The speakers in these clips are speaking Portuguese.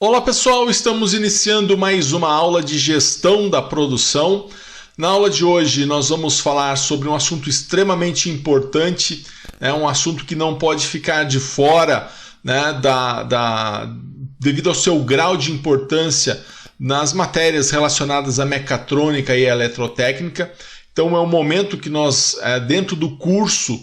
Olá pessoal, estamos iniciando mais uma aula de gestão da produção. Na aula de hoje nós vamos falar sobre um assunto extremamente importante, um assunto que não pode ficar de fora, devido ao seu grau de importância nas matérias relacionadas à mecatrônica e à eletrotécnica. Então é um momento que nós, dentro do curso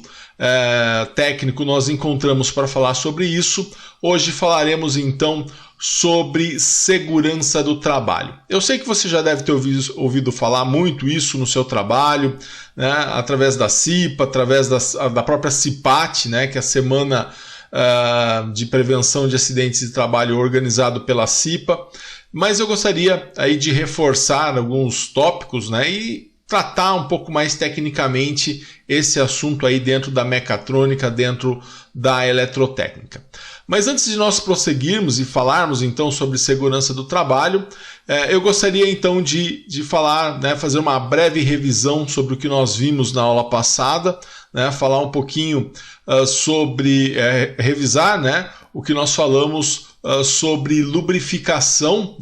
técnico, nós encontramos para falar sobre isso. Hoje falaremos então sobre segurança do trabalho. Eu sei que você já deve ter ouvido falar muito isso no seu trabalho, através da CIPA, através da própria CIPAT, que é a Semana de Prevenção de Acidentes de Trabalho organizado pela CIPA, mas eu gostaria aí de reforçar alguns tópicos e tratar um pouco mais tecnicamente esse assunto aí dentro da mecatrônica, dentro da eletrotécnica. Mas antes de nós prosseguirmos e falarmos então sobre segurança do trabalho, eu gostaria então de falar, fazer uma breve revisão sobre o que nós vimos na aula passada, falar um pouquinho sobre, revisar o que nós falamos sobre lubrificação,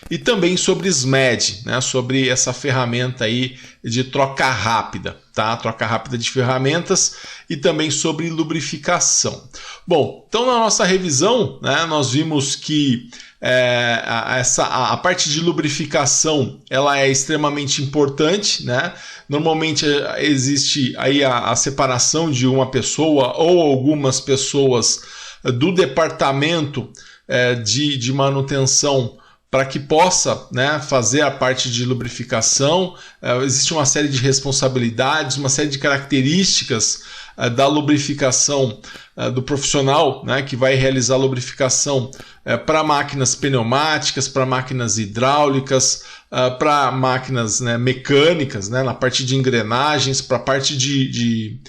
e também sobre SMED, sobre essa ferramenta aí de troca rápida, troca rápida de ferramentas, e também sobre lubrificação. Bom, então na nossa revisão, nós vimos que a parte de lubrificação ela é extremamente importante, Normalmente existe aí a separação de uma pessoa ou algumas pessoas do departamento de manutenção para que possa fazer a parte de lubrificação. Existe uma série de responsabilidades, uma série de características da lubrificação do profissional que vai realizar a lubrificação para máquinas pneumáticas, para máquinas hidráulicas, para máquinas mecânicas, na parte de engrenagens, para a parte de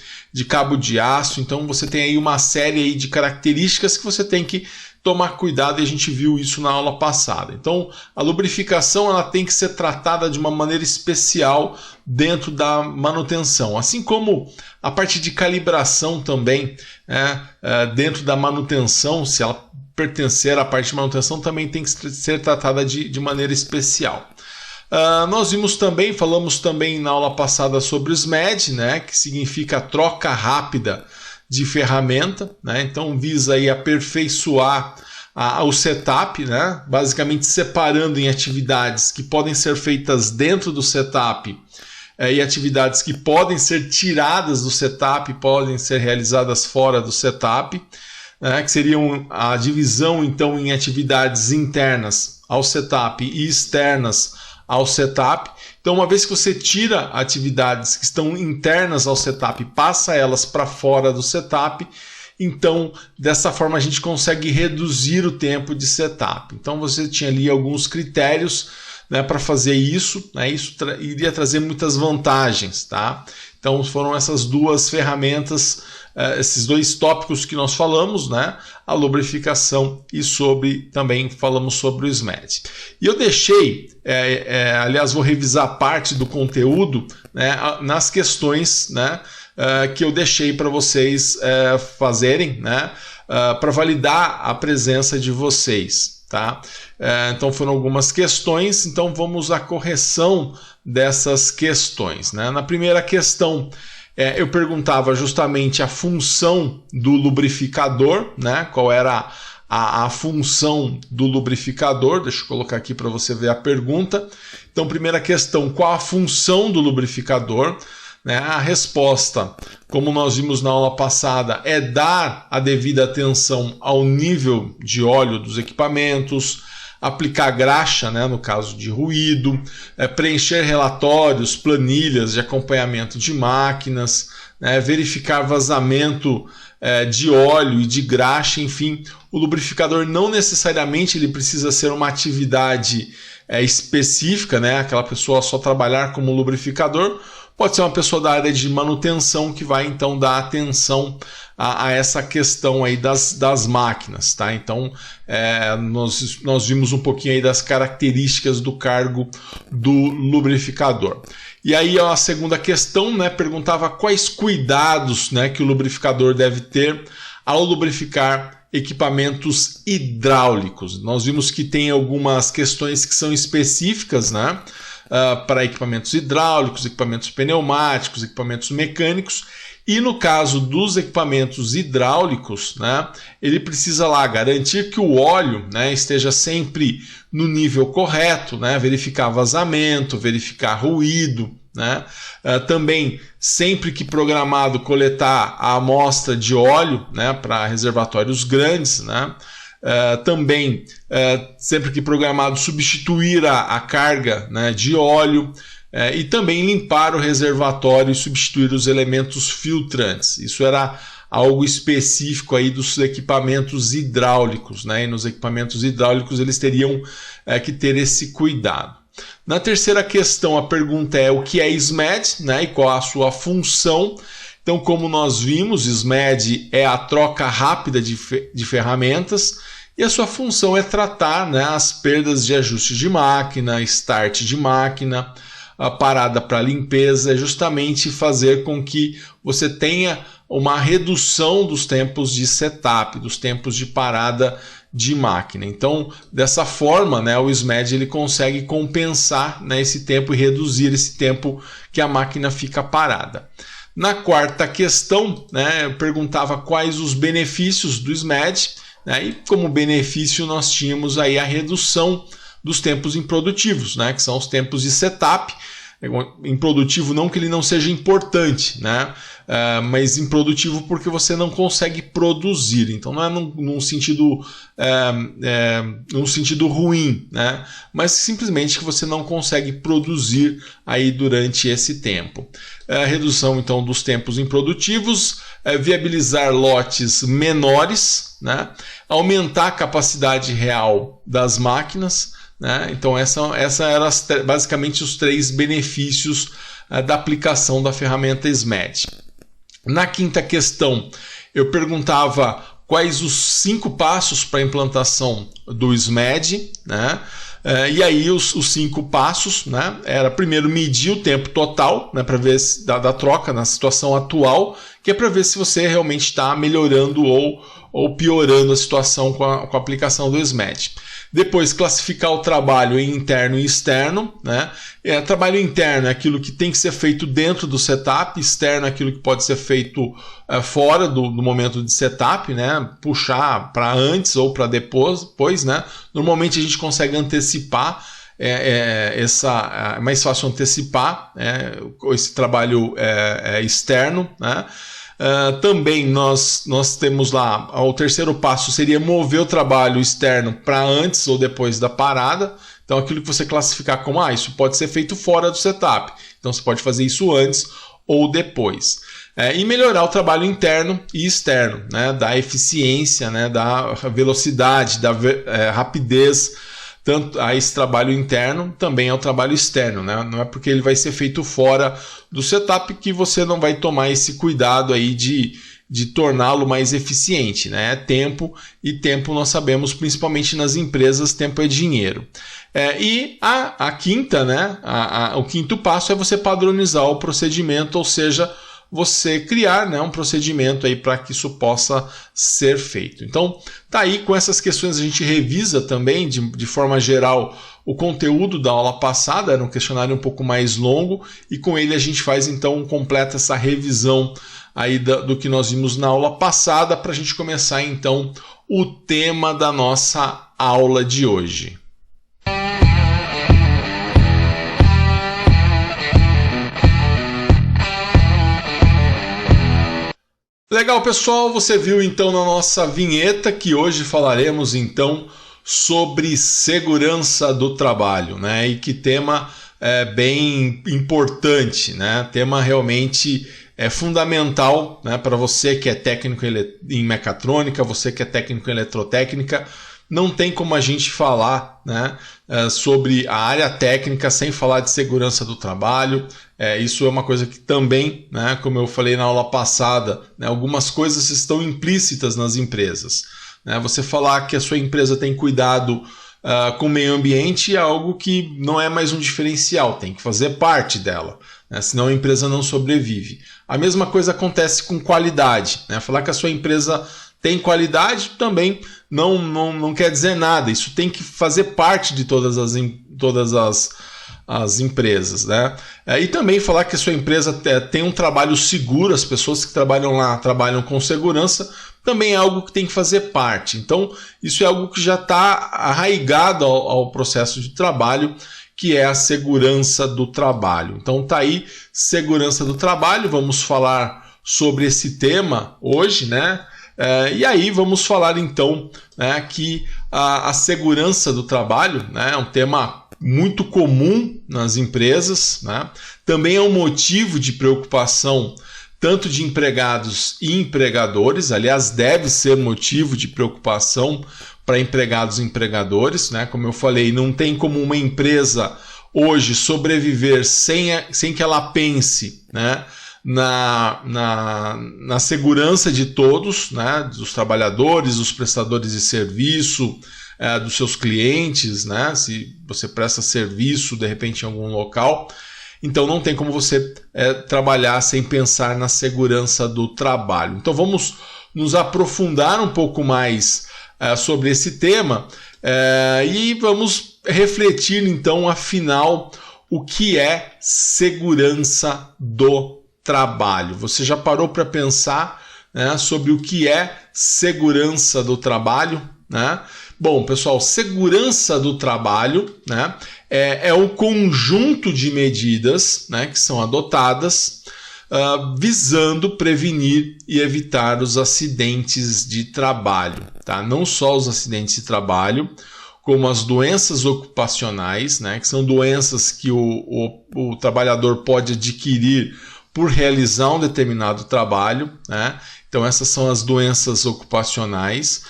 cabo de aço. Então você tem aí uma série aí de características que você tem que tomar cuidado, e a gente viu isso na aula passada. Então a lubrificação ela tem que ser tratada de uma maneira especial dentro da manutenção, assim como a parte de calibração também, dentro da manutenção, se ela pertencer à parte de manutenção, também tem que ser tratada de maneira especial. Nós falamos também na aula passada sobre o SMED, que significa troca rápida de ferramenta, então visa aí aperfeiçoar o setup, basicamente separando em atividades que podem ser feitas dentro do setup e atividades que podem ser tiradas do setup, podem ser realizadas fora do setup, que seriam a divisão então em atividades internas ao setup e externas ao setup. Então, uma vez que você tira atividades que estão internas ao setup e passa elas para fora do setup, então dessa forma a gente consegue reduzir o tempo de setup. Então você tinha ali alguns critérios para fazer isso, isso iria trazer muitas vantagens, Então foram essas duas ferramentas, esses dois tópicos que nós falamos, a lubrificação e também falamos sobre o SMED. E eu deixei, aliás, vou revisar parte do conteúdo nas questões que eu deixei para vocês fazerem, para validar a presença de vocês. Então foram algumas questões, então vamos à correção dessas questões. Na primeira questão, eu perguntava justamente a função do lubrificador, qual era a função do lubrificador. Deixa eu colocar aqui para você ver a pergunta. Então, primeira questão, qual a função do lubrificador? A resposta, como nós vimos na aula passada, é dar a devida atenção ao nível de óleo dos equipamentos, aplicar graxa, no caso de ruído, preencher relatórios, planilhas de acompanhamento de máquinas, verificar vazamento de óleo e de graxa, enfim. O lubrificador não necessariamente ele precisa ser uma atividade específica, aquela pessoa só trabalhar como lubrificador. Pode ser uma pessoa da área de manutenção que vai então dar atenção a essa questão aí das máquinas, Então nós vimos um pouquinho aí das características do cargo do lubrificador. E aí a segunda questão, perguntava quais cuidados, que o lubrificador deve ter ao lubrificar equipamentos hidráulicos. Nós vimos que tem algumas questões que são específicas, né, para equipamentos hidráulicos, equipamentos pneumáticos, equipamentos mecânicos. E no caso dos equipamentos hidráulicos, né, ele precisa lá garantir que o óleo, né, esteja sempre no nível correto, né, verificar vazamento, verificar ruído, né, também sempre que programado coletar a amostra de óleo, né, para reservatórios grandes, né, também sempre que programado substituir a carga, né, de óleo. E também limpar o reservatório e substituir os elementos filtrantes. Isso era algo específico aí dos equipamentos hidráulicos, né? E nos equipamentos hidráulicos eles teriam que ter esse cuidado. Na terceira questão, a pergunta é o que é SMED, né? E qual a sua função. Então, como nós vimos, SMED é a troca rápida de ferramentas e a sua função é tratar, né, as perdas de ajuste de máquina, start de máquina, a parada para limpeza, é justamente fazer com que você tenha uma redução dos tempos de setup, dos tempos de parada de máquina. Então, dessa forma, né, o SMED ele consegue compensar, né, esse tempo e reduzir esse tempo que a máquina fica parada. Na quarta questão, né, eu perguntava quais os benefícios do SMED, né, e como benefício nós tínhamos aí a redução dos tempos improdutivos, né, que são os tempos de setup. Improdutivo não que ele não seja importante, né, mas improdutivo porque você não consegue produzir. Então não é num sentido ruim, né, mas simplesmente que você não consegue produzir aí durante esse tempo. Redução então dos tempos improdutivos, viabilizar lotes menores, né, aumentar a capacidade real das máquinas. Né? Então, essa eram basicamente os 3 benefícios da aplicação da ferramenta SMED. Na quinta questão, eu perguntava quais os 5 passos para a implantação do SMED, né? E aí os 5 passos, né, era primeiro medir o tempo total, né, para ver da troca na situação atual, que é para ver se você realmente está melhorando ou piorando a situação com a aplicação do SMED. Depois, classificar o trabalho em interno e externo, né? Trabalho interno é aquilo que tem que ser feito dentro do setup, externo é aquilo que pode ser feito fora do momento de setup, né? Puxar para antes ou para depois, né? Normalmente a gente consegue antecipar, é mais fácil antecipar esse trabalho externo, né? Também nós temos lá, o terceiro passo seria mover o trabalho externo para antes ou depois da parada. Então aquilo que você classificar como isso pode ser feito fora do setup, então você pode fazer isso antes ou depois. E melhorar o trabalho interno e externo, né, da eficiência, né, da velocidade, da rapidez. Tanto a esse trabalho interno também é o trabalho externo, né? Não é porque ele vai ser feito fora do setup que você não vai tomar esse cuidado aí de torná-lo mais eficiente, né? Tempo, e tempo nós sabemos, principalmente nas empresas, tempo é dinheiro. E a quinta, né? O quinto passo é você padronizar o procedimento, ou seja, você criar, né, um procedimento aí para que isso possa ser feito. Então, tá aí, com essas questões a gente revisa também, de forma geral, o conteúdo da aula passada, era um questionário um pouco mais longo, e com ele a gente faz então completa essa revisão aí do que nós vimos na aula passada, para a gente começar então o tema da nossa aula de hoje. Legal, pessoal, você viu então na nossa vinheta que hoje falaremos então sobre segurança do trabalho, né? E que tema bem importante, né? Tema realmente fundamental, né, para você que é técnico em mecatrônica, você que é técnico em eletrotécnica. Não tem como a gente falar, né, sobre a área técnica sem falar de segurança do trabalho. Isso é uma coisa que também, né, como eu falei na aula passada, né, algumas coisas estão implícitas nas empresas. Né? Você falar que a sua empresa tem cuidado com o meio ambiente é algo que não é mais um diferencial, tem que fazer parte dela, né? Senão a empresa não sobrevive. A mesma coisa acontece com qualidade. Né? Falar que a sua empresa tem qualidade, também não quer dizer nada. Isso tem que fazer parte de todas as empresas, né? E também falar que a sua empresa tem um trabalho seguro, as pessoas que trabalham lá trabalham com segurança, também é algo que tem que fazer parte. Então, isso é algo que já está arraigado ao processo de trabalho, que é a segurança do trabalho. Então, tá aí, segurança do trabalho, vamos falar sobre esse tema hoje, né? E aí vamos falar então, né, que a segurança do trabalho, né, é um tema muito comum nas empresas, né? Também é um motivo de preocupação tanto de empregados e empregadores, aliás, deve ser motivo de preocupação para empregados e empregadores, né? Como eu falei, não tem como uma empresa hoje sobreviver sem que ela pense, né, na segurança de todos, né, dos trabalhadores, dos prestadores de serviço, dos seus clientes, né, se você presta serviço de repente em algum local. Então não tem como você trabalhar sem pensar na segurança do trabalho. Então vamos nos aprofundar um pouco mais sobre esse tema e vamos refletir então, afinal, o que é segurança do trabalho. Você já parou para pensar, né, sobre o que é segurança do trabalho, né? Bom, pessoal, segurança do trabalho, né, é um conjunto de medidas, né, que são adotadas visando prevenir e evitar os acidentes de trabalho. Tá? Não só os acidentes de trabalho, como as doenças ocupacionais, né, que são doenças que o trabalhador pode adquirir por realizar um determinado trabalho, né? Então essas são as doenças ocupacionais,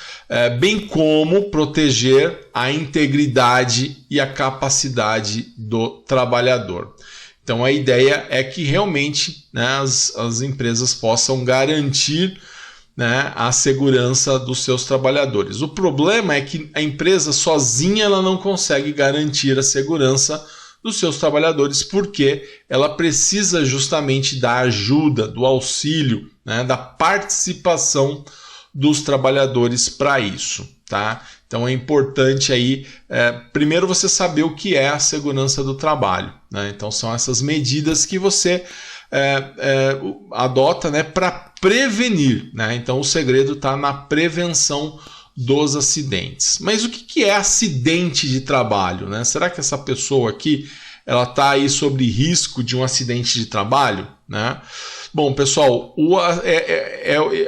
bem como proteger a integridade e a capacidade do trabalhador. Então a ideia é que realmente, né, as empresas possam garantir, né, a segurança dos seus trabalhadores. O problema é que a empresa sozinha ela não consegue garantir a segurança dos seus trabalhadores, porque ela precisa justamente da ajuda, do auxílio, né, da participação dos trabalhadores para isso, tá? Então é importante aí, primeiro você saber o que é a segurança do trabalho, né? Então são essas medidas que você adota, né, para prevenir, né? Então o segredo está na prevenção dos acidentes. Mas o que é acidente de trabalho, né? Será que essa pessoa aqui ela está aí sobre risco de um acidente de trabalho, né? Bom, pessoal, o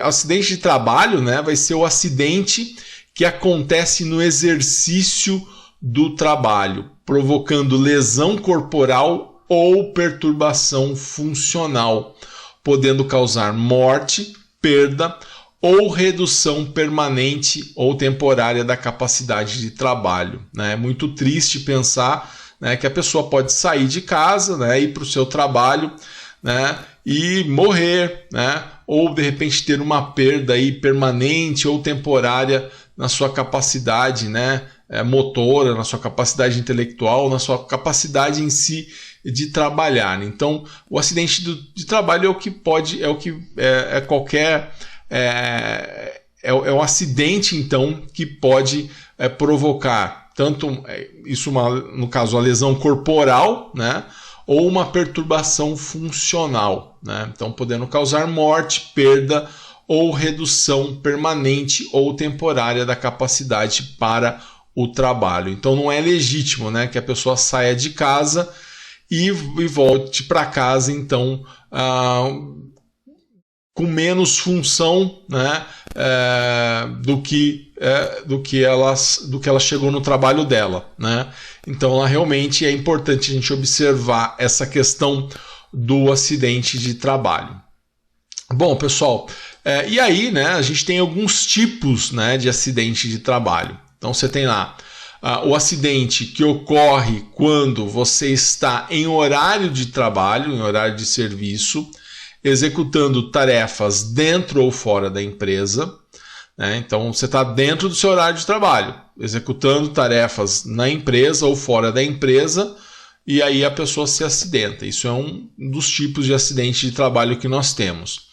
acidente de trabalho, né, vai ser o acidente que acontece no exercício do trabalho, provocando lesão corporal ou perturbação funcional, podendo causar morte, perda ou redução permanente ou temporária da capacidade de trabalho, né? É muito triste pensar, né, que a pessoa pode sair de casa, né, ir para o seu trabalho, né, e morrer, né, ou de repente ter uma perda aí permanente ou temporária na sua capacidade, né, motora, na sua capacidade intelectual, na sua capacidade em si de trabalhar. Então, o acidente de trabalho é um acidente, então, que pode provocar tanto isso, no caso, a lesão corporal, né, ou uma perturbação funcional, né? Então, podendo causar morte, perda ou redução permanente ou temporária da capacidade para o trabalho. Então, não é legítimo, né, que a pessoa saia de casa e volte para casa, então, com menos função, né, do que ela chegou no trabalho dela, né? Então, realmente é importante a gente observar essa questão do acidente de trabalho. Bom, pessoal, e aí, né, a gente tem alguns tipos, né, de acidente de trabalho. Então, você tem lá o acidente que ocorre quando você está em horário de trabalho, em horário de serviço, executando tarefas dentro ou fora da empresa, né? Então, você está dentro do seu horário de trabalho, executando tarefas na empresa ou fora da empresa, e aí a pessoa se acidenta. Isso é um dos tipos de acidente de trabalho que nós temos.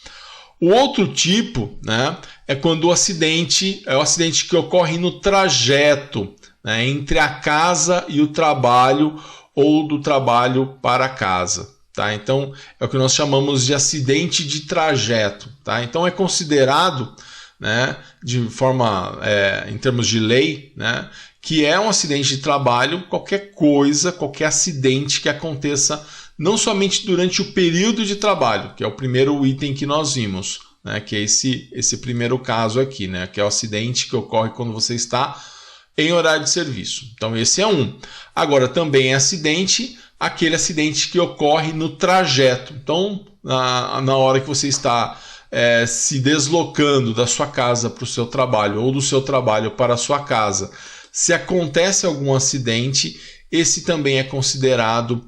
O outro tipo, né, é quando o acidente é o acidente que ocorre no trajeto, né, entre a casa e o trabalho ou do trabalho para a casa. Tá? Então, é o que nós chamamos de acidente de trajeto. Tá? Então, é considerado, né, de forma, em termos de lei, né, que é um acidente de trabalho qualquer coisa, qualquer acidente que aconteça não somente durante o período de trabalho, que é o primeiro item que nós vimos, né, que é esse primeiro caso aqui, né, que é o acidente que ocorre quando você está em horário de serviço. Então, esse é um. Agora, também é acidente, aquele acidente que ocorre no trajeto. Então, na hora que você está se deslocando da sua casa para o seu trabalho ou do seu trabalho para a sua casa, se acontece algum acidente, esse também é considerado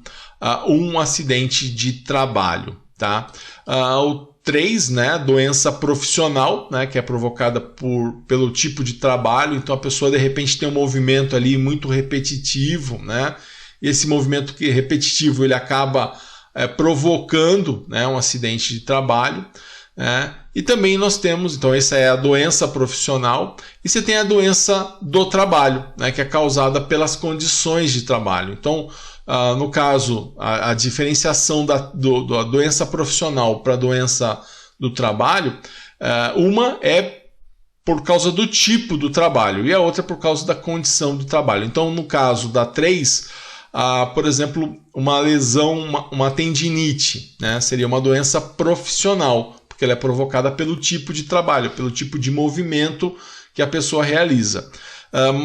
um acidente de trabalho. Tá? O 3, né, doença profissional, né, que é provocada pelo tipo de trabalho. Então a pessoa de repente tem um movimento ali muito repetitivo, né? E esse movimento repetitivo ele acaba provocando, né, um acidente de trabalho. E também nós temos, então essa é a doença profissional, e você tem a doença do trabalho, né, que é causada pelas condições de trabalho. Então, no caso, a diferenciação da doença profissional para a doença do trabalho, uma é por causa do tipo do trabalho e a outra por causa da condição do trabalho. Então, no caso da 3, por exemplo, uma lesão, uma tendinite, né, seria uma doença profissional, porque ela é provocada pelo tipo de trabalho, pelo tipo de movimento que a pessoa realiza.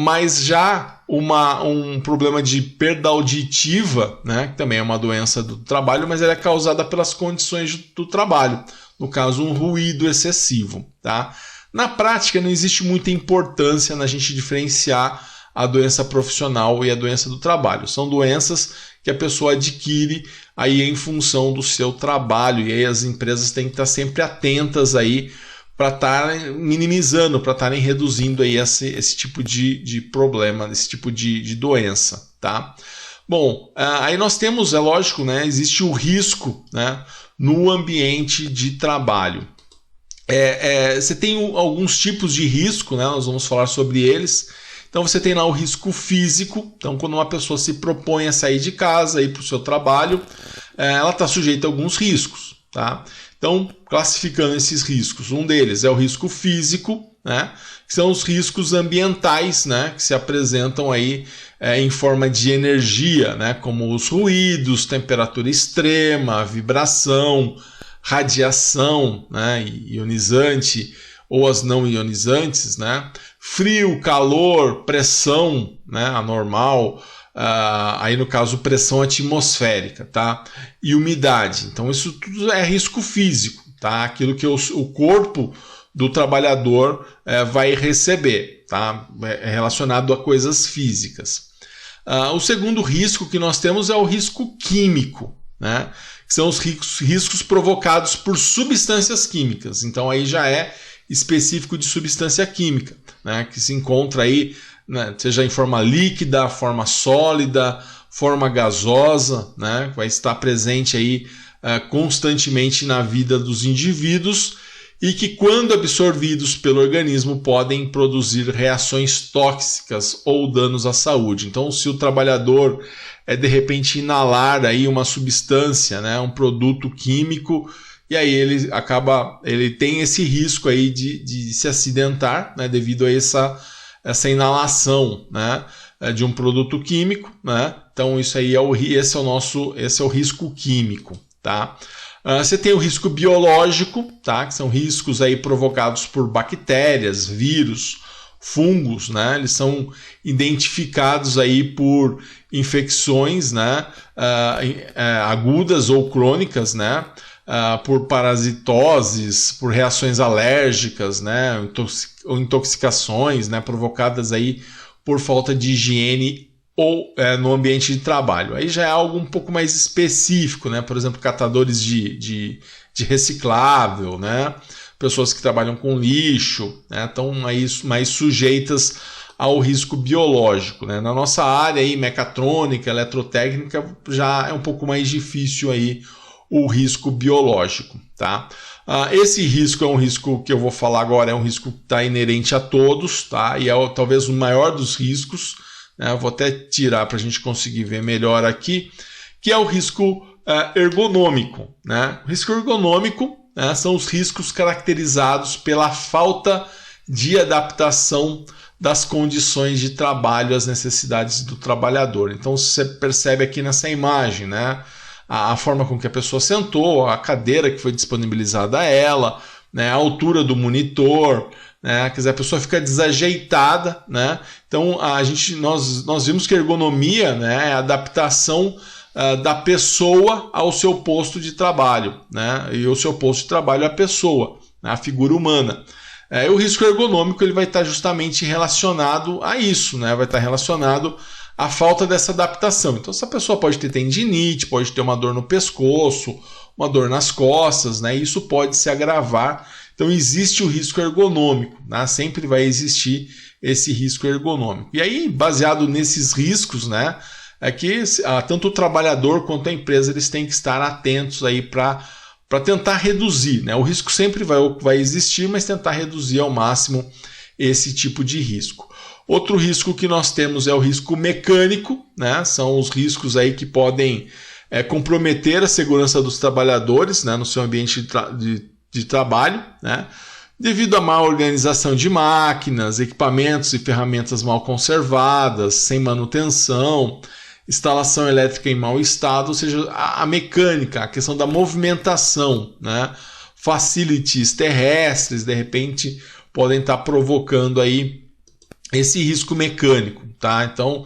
Mas já um problema de perda auditiva, né, que também é uma doença do trabalho, mas ela é causada pelas condições do trabalho, no caso um ruído excessivo. Tá? Na prática não existe muita importância na gente diferenciar a doença profissional e a doença do trabalho. São doenças que a pessoa adquire aí em função do seu trabalho, e aí as empresas têm que estar sempre atentas aí para estarem minimizando, para estarem reduzindo aí esse tipo de problema, esse tipo de doença. Tá? Bom, aí nós temos, é lógico, né, existe o risco, né, no ambiente de trabalho. Você tem alguns tipos de risco, né, nós vamos falar sobre eles. Então você tem lá o risco físico. Então quando uma pessoa se propõe a sair de casa, ir para o seu trabalho, ela está sujeita a alguns riscos. Tá? Então, classificando esses riscos, um deles é o risco físico, né, que são os riscos ambientais, né, que se apresentam aí em forma de energia, né, como os ruídos, temperatura extrema, vibração, radiação, né, ionizante ou as não ionizantes, né, frio, calor, pressão, né, anormal, aí no caso pressão atmosférica, tá? E umidade. Então isso tudo é risco físico, tá? Aquilo que o corpo do trabalhador vai receber, tá? É relacionado a coisas físicas. O segundo risco que nós temos é o risco químico, né? Que são os riscos provocados por substâncias químicas. Então aí já é específico de substância química, né? Que se encontra aí, né, seja em forma líquida, forma sólida, forma gasosa, né, vai estar presente aí constantemente na vida dos indivíduos e que, quando absorvidos pelo organismo, podem produzir reações tóxicas ou danos à saúde. Então, se o trabalhador de repente inalar aí uma substância, né, um produto químico, e aí ele tem esse risco aí de se acidentar, né, devido a essa inalação, né, de um produto químico, né? Então isso aí esse é o risco químico, tá? Você tem o risco biológico, tá? Que são riscos aí provocados por bactérias, vírus, fungos, né? Eles são identificados aí por infecções, né, agudas ou crônicas, né? Por parasitoses, por reações alérgicas, né, ou intoxicações, né, provocadas aí por falta de higiene ou no ambiente de trabalho. Aí já é algo um pouco mais específico, né, por exemplo, catadores de reciclável, né, pessoas que trabalham com lixo, né, estão aí mais sujeitas ao risco biológico, né. Na nossa área aí, mecatrônica, eletrotécnica, já é um pouco mais difícil aí o risco biológico, tá? Esse risco é um risco que eu vou falar agora, é um risco que está inerente a todos, tá? E é talvez o maior dos riscos, né? Eu vou até tirar para a gente conseguir ver melhor aqui, que é o risco ergonômico, né? O risco ergonômico, né, são os riscos caracterizados pela falta de adaptação das condições de trabalho às necessidades do trabalhador. Então você percebe aqui nessa imagem, né, a forma com que a pessoa sentou, a cadeira que foi disponibilizada a ela, né, a altura do monitor, né, quer dizer, a pessoa fica desajeitada, né? Então nós vimos que a ergonomia, né, é a adaptação da pessoa ao seu posto de trabalho, né? E o seu posto de trabalho é a pessoa, né? A figura humana. O risco ergonômico ele vai estar justamente relacionado a isso, né? Vai estar relacionado à falta dessa adaptação. Então, essa pessoa pode ter tendinite, pode ter uma dor no pescoço, uma dor nas costas, né? E isso pode se agravar. Então, existe o risco ergonômico, né? Sempre vai existir esse risco ergonômico. E aí, baseado nesses riscos, né? É que tanto o trabalhador quanto a empresa eles têm que estar atentos aí para tentar reduzir, né? O risco sempre vai existir, mas tentar reduzir ao máximo esse tipo de risco. Outro risco que nós temos é o risco mecânico, né? São os riscos aí que podem comprometer a segurança dos trabalhadores, né? No seu ambiente de trabalho, né? Devido à má organização de máquinas, equipamentos e ferramentas mal conservadas, sem manutenção, instalação elétrica em mau estado, ou seja, a mecânica, a questão da movimentação, né? Facilities terrestres, de repente, podem estar provocando aí esse risco mecânico, tá? Então,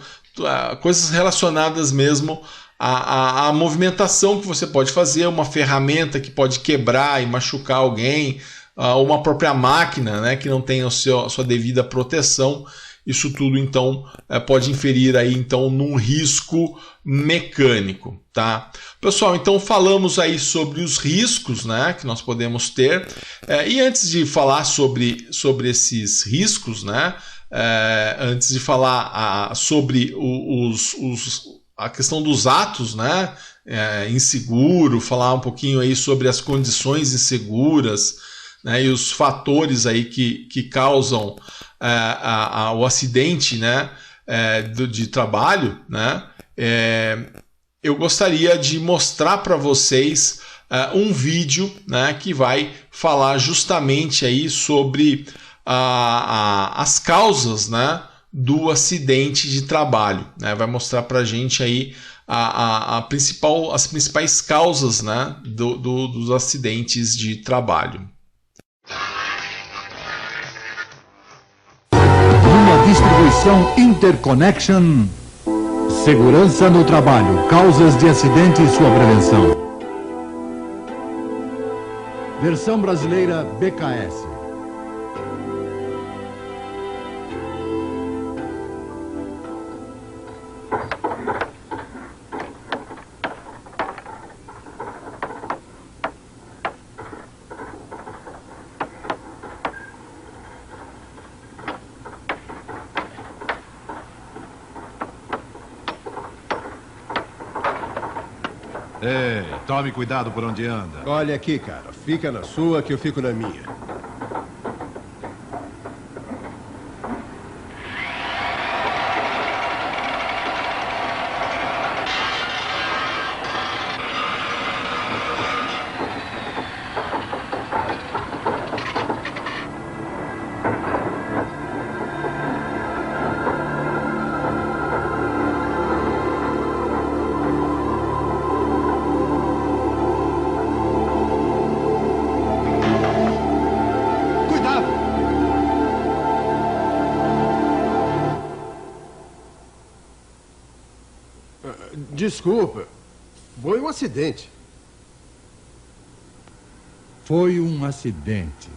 coisas relacionadas mesmo à movimentação que você pode fazer, uma ferramenta que pode quebrar e machucar alguém, uma própria máquina, né, que não tem a sua devida proteção. Isso tudo, então, pode inferir aí, então, num risco mecânico, tá? Pessoal, então falamos aí sobre os riscos, né, que nós podemos ter. E antes de falar sobre esses riscos, né, antes de falar sobre a questão dos atos, né, inseguro, falar um pouquinho aí sobre as condições inseguras, né, e os fatores aí que causam o acidente, né, de trabalho, né, eu gostaria de mostrar para vocês um vídeo, né, que vai falar justamente aí sobre as causas, né, do acidente de trabalho, né, vai mostrar para a gente aí as principais causas, né, dos acidentes de trabalho. Distribuição Interconnection. Segurança no trabalho, causas de acidente e sua prevenção. Versão brasileira BKS. Ei, tome cuidado por onde anda. Olha aqui, cara. Fica na sua que eu fico na minha. Desculpa. Foi um acidente. Foi um acidente.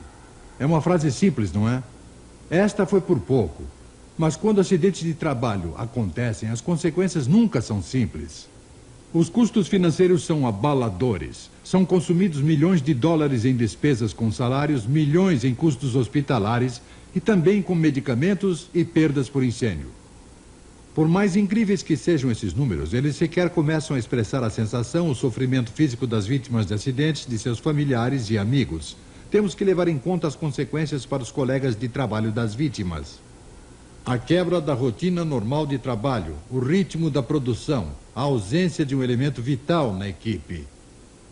É uma frase simples, não é? Esta foi por pouco. Mas quando acidentes de trabalho acontecem, as consequências nunca são simples. Os custos financeiros são abaladores. São consumidos milhões de dólares em despesas com salários, milhões em custos hospitalares e também com medicamentos e perdas por incêndio. Por mais incríveis que sejam esses números, eles sequer começam a expressar a sensação, o sofrimento físico das vítimas de acidentes, de seus familiares e amigos. Temos que levar em conta as consequências para os colegas de trabalho das vítimas. A quebra da rotina normal de trabalho, o ritmo da produção, a ausência de um elemento vital na equipe.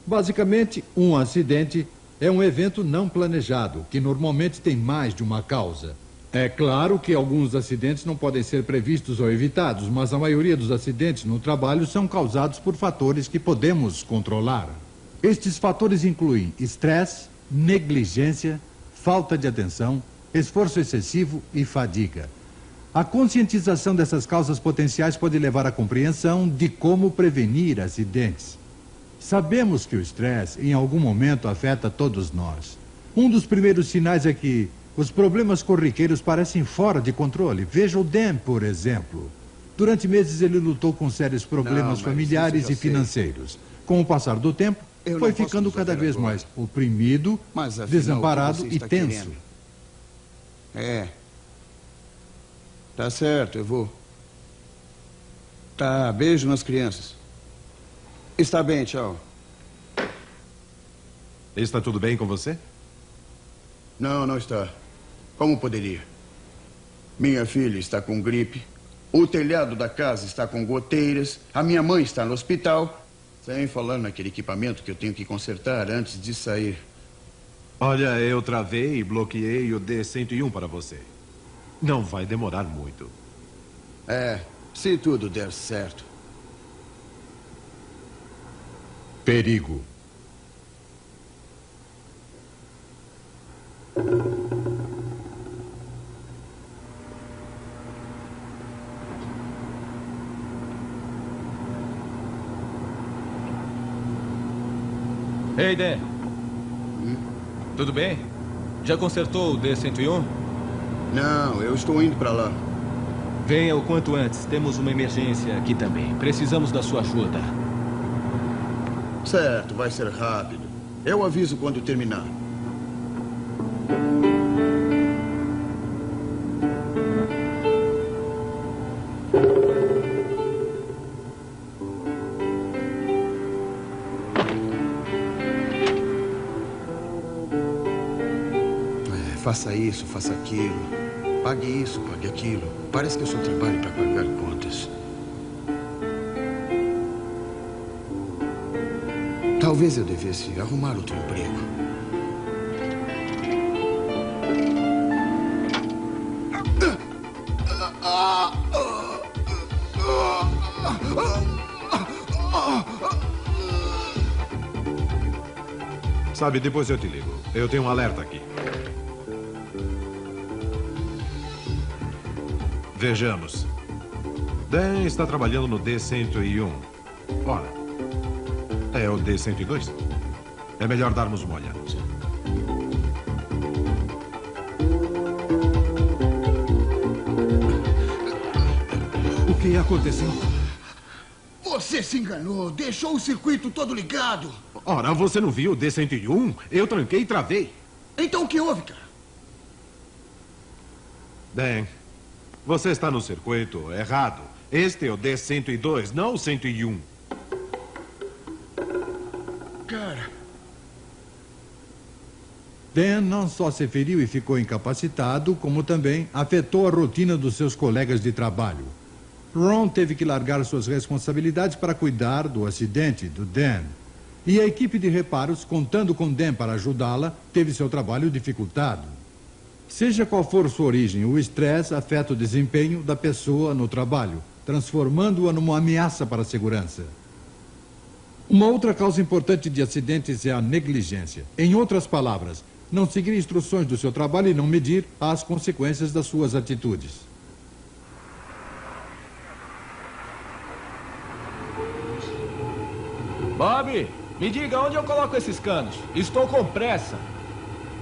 Basicamente, um acidente é um evento não planejado, que normalmente tem mais de uma causa. É claro que alguns acidentes não podem ser previstos ou evitados, mas a maioria dos acidentes no trabalho são causados por fatores que podemos controlar. Estes fatores incluem estresse, negligência, falta de atenção, esforço excessivo e fadiga. A conscientização dessas causas potenciais pode levar à compreensão de como prevenir acidentes. Sabemos que o estresse, em algum momento, afeta todos nós. Um dos primeiros sinais é que os problemas corriqueiros parecem fora de controle. Veja o Dan, por exemplo. Durante meses ele lutou com sérios problemas familiares e financeiros. Com o passar do tempo, foi ficando cada vez mais oprimido, desamparado e tenso. Tá certo, eu vou. Tá, beijo nas crianças. Está bem, tchau. Está tudo bem com você? Não, não está. Como poderia? Minha filha está com gripe, o telhado da casa está com goteiras, a minha mãe está no hospital, sem falar naquele equipamento que eu tenho que consertar antes de sair. Olha, eu travei e bloqueei o D101 para você. Não vai demorar muito. Se tudo der certo. Perigo. Ei, Dan. Tudo bem? Já consertou o D101? Não, eu estou indo para lá. Venha o quanto antes. Temos uma emergência aqui também. Precisamos da sua ajuda. Certo, vai ser rápido. Eu aviso quando terminar. Faça isso, faça aquilo. Pague isso, pague aquilo. Parece que eu só trabalho para pagar contas. Talvez eu devesse arrumar outro emprego. Sabe, depois eu te ligo. Eu tenho um alerta aqui. Vejamos. Dan está trabalhando no D101. Ora, é o D102? É melhor darmos uma olhada. O que aconteceu? Você se enganou. Deixou o circuito todo ligado. Ora, você não viu o D101? Eu tranquei e travei. Então o que houve, cara? Dan, você está no circuito errado. Este é o D102, não o 101. Cara... Dan não só se feriu e ficou incapacitado, como também afetou a rotina dos seus colegas de trabalho. Ron teve que largar suas responsabilidades para cuidar do acidente do Dan. E a equipe de reparos, contando com Dan para ajudá-la, teve seu trabalho dificultado. Seja qual for sua origem, o estresse afeta o desempenho da pessoa no trabalho, transformando-a numa ameaça para a segurança. Uma outra causa importante de acidentes é a negligência. Em outras palavras, não seguir instruções do seu trabalho e não medir as consequências das suas atitudes. Bob, me diga onde eu coloco esses canos. Estou com pressa.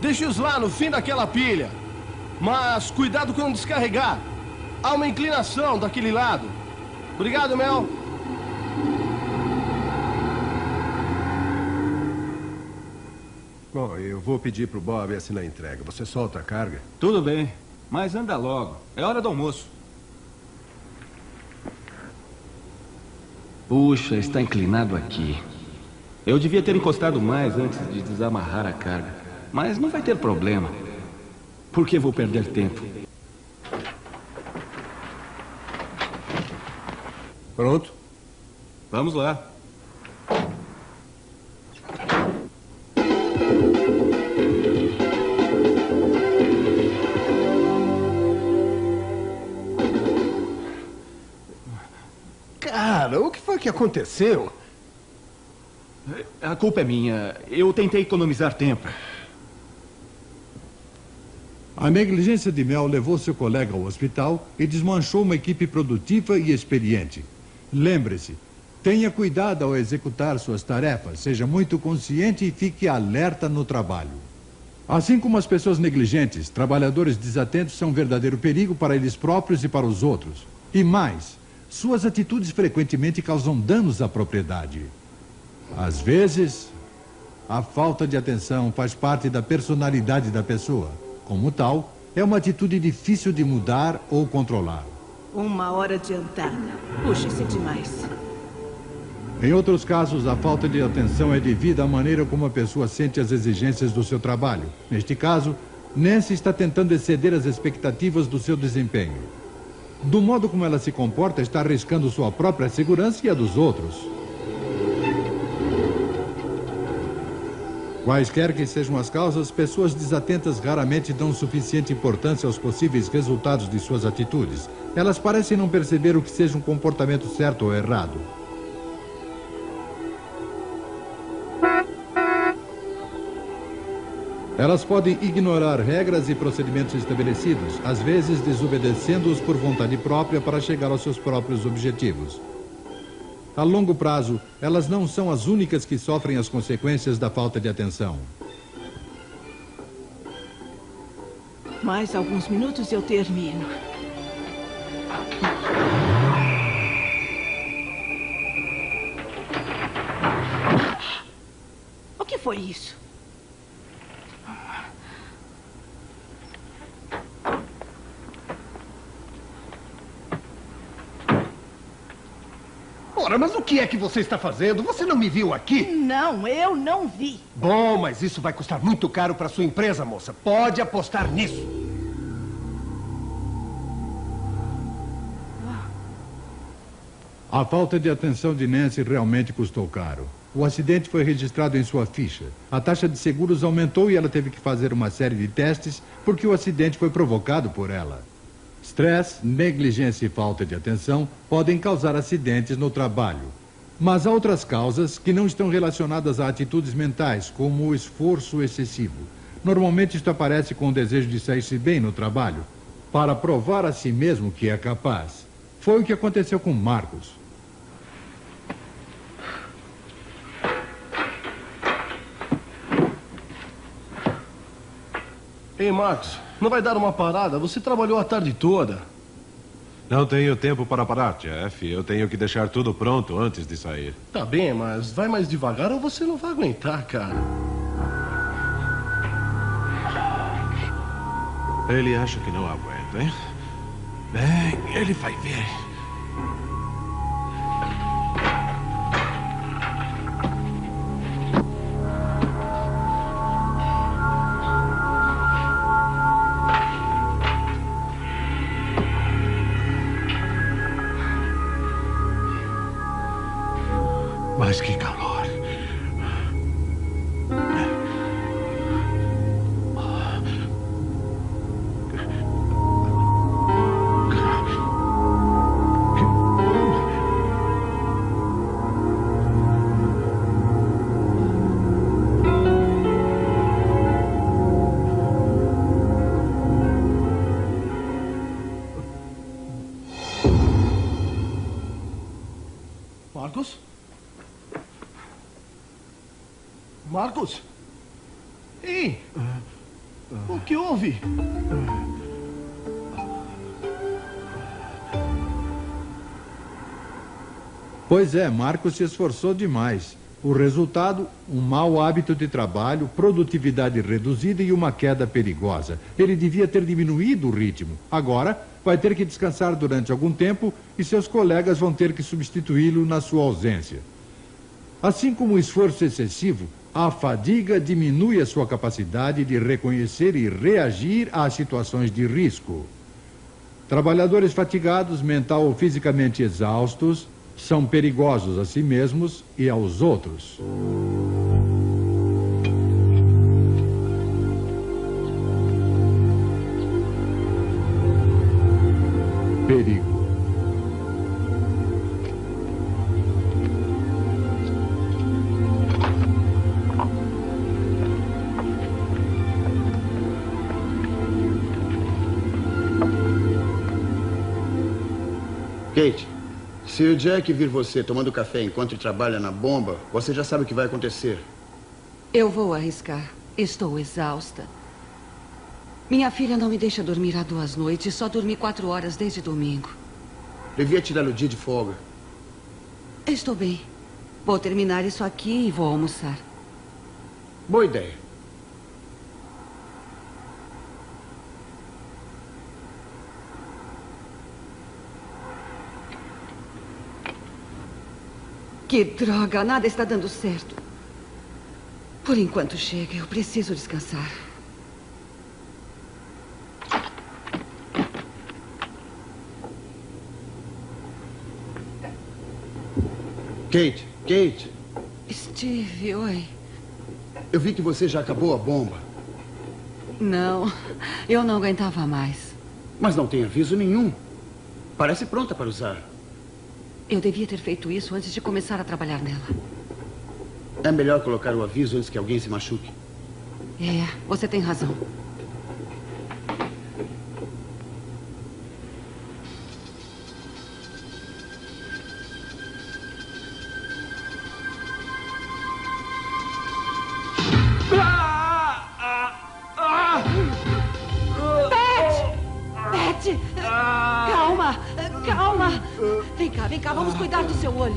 Deixe-os lá no fim daquela pilha. Mas cuidado com descarregar. Há uma inclinação daquele lado. Obrigado, Mel. Bom, eu vou pedir pro Bob assinar a entrega. Você solta a carga? Tudo bem, mas anda logo. É hora do almoço. Puxa, está inclinado aqui. Eu devia ter encostado mais antes de desamarrar a carga. Mas não vai ter problema. Por que vou perder tempo? Pronto? Vamos lá. Cara, o que foi que aconteceu? A culpa é minha. Eu tentei economizar tempo. A negligência de Mel levou seu colega ao hospital e desmanchou uma equipe produtiva e experiente. Lembre-se, tenha cuidado ao executar suas tarefas, seja muito consciente e fique alerta no trabalho. Assim como as pessoas negligentes, trabalhadores desatentos são um verdadeiro perigo para eles próprios e para os outros. E mais, suas atitudes frequentemente causam danos à propriedade. Às vezes, a falta de atenção faz parte da personalidade da pessoa. Como tal, é uma atitude difícil de mudar ou controlar. 1 hora adiantada. Puxa, isso é demais. Em outros casos, a falta de atenção é devida à maneira como a pessoa sente as exigências do seu trabalho. Neste caso, Nancy está tentando exceder as expectativas do seu desempenho. Do modo como ela se comporta, está arriscando sua própria segurança e a dos outros. Quaisquer que sejam as causas, pessoas desatentas raramente dão suficiente importância aos possíveis resultados de suas atitudes. Elas parecem não perceber o que seja um comportamento certo ou errado. Elas podem ignorar regras e procedimentos estabelecidos, às vezes desobedecendo-os por vontade própria para chegar aos seus próprios objetivos. A longo prazo, elas não são as únicas que sofrem as consequências da falta de atenção. Mais alguns minutos e eu termino. O que foi isso? Ora, mas o que é que você está fazendo? Você não me viu aqui? Não, eu não vi. Bom, mas isso vai custar muito caro para sua empresa, moça. Pode apostar nisso. A falta de atenção de Nancy realmente custou caro. O acidente foi registrado em sua ficha. A taxa de seguros aumentou e ela teve que fazer uma série de testes porque o acidente foi provocado por ela. Estresse, negligência e falta de atenção podem causar acidentes no trabalho. Mas há outras causas que não estão relacionadas a atitudes mentais, como o esforço excessivo. Normalmente isto aparece com o desejo de sair-se bem no trabalho, para provar a si mesmo que é capaz. Foi o que aconteceu com Marcos. Ei, Marcos, não vai dar uma parada? Você trabalhou a tarde toda. Não tenho tempo para parar, Jeff. Eu tenho que deixar tudo pronto antes de sair. Tá bem, mas vai mais devagar ou você não vai aguentar, cara. Ele acha que não aguenta, hein? Bem, ele vai ver. Mas que calor. Marcos? Marcos? Ei! O que houve? Pois é, Marcos se esforçou demais. O resultado, um mau hábito de trabalho, produtividade reduzida e uma queda perigosa. Ele devia ter diminuído o ritmo. Agora, vai ter que descansar durante algum tempo e seus colegas vão ter que substituí-lo na sua ausência. Assim como o esforço excessivo, a fadiga diminui a sua capacidade de reconhecer e reagir às situações de risco. Trabalhadores fatigados, mental ou fisicamente exaustos, são perigosos a si mesmos e aos outros. Perigo. Kate, se o Jack vir você tomando café enquanto ele trabalha na bomba, você já sabe o que vai acontecer. Eu vou arriscar. Estou exausta. Minha filha não me deixa dormir há 2 noites. Só dormi 4 horas desde domingo. Devia tirar o dia de folga. Estou bem. Vou terminar isso aqui e vou almoçar. Boa ideia. Que droga, nada está dando certo. Por enquanto chega, eu preciso descansar. Kate. Steve, oi. Eu vi que você já acabou a bomba. Não, eu não aguentava mais. Mas não tem aviso nenhum. Parece pronta para usar. Eu devia ter feito isso antes de começar a trabalhar nela. É melhor colocar o aviso antes que alguém se machuque. É, você tem razão. Pat! Calma! Vem cá, vamos cuidar do seu olho.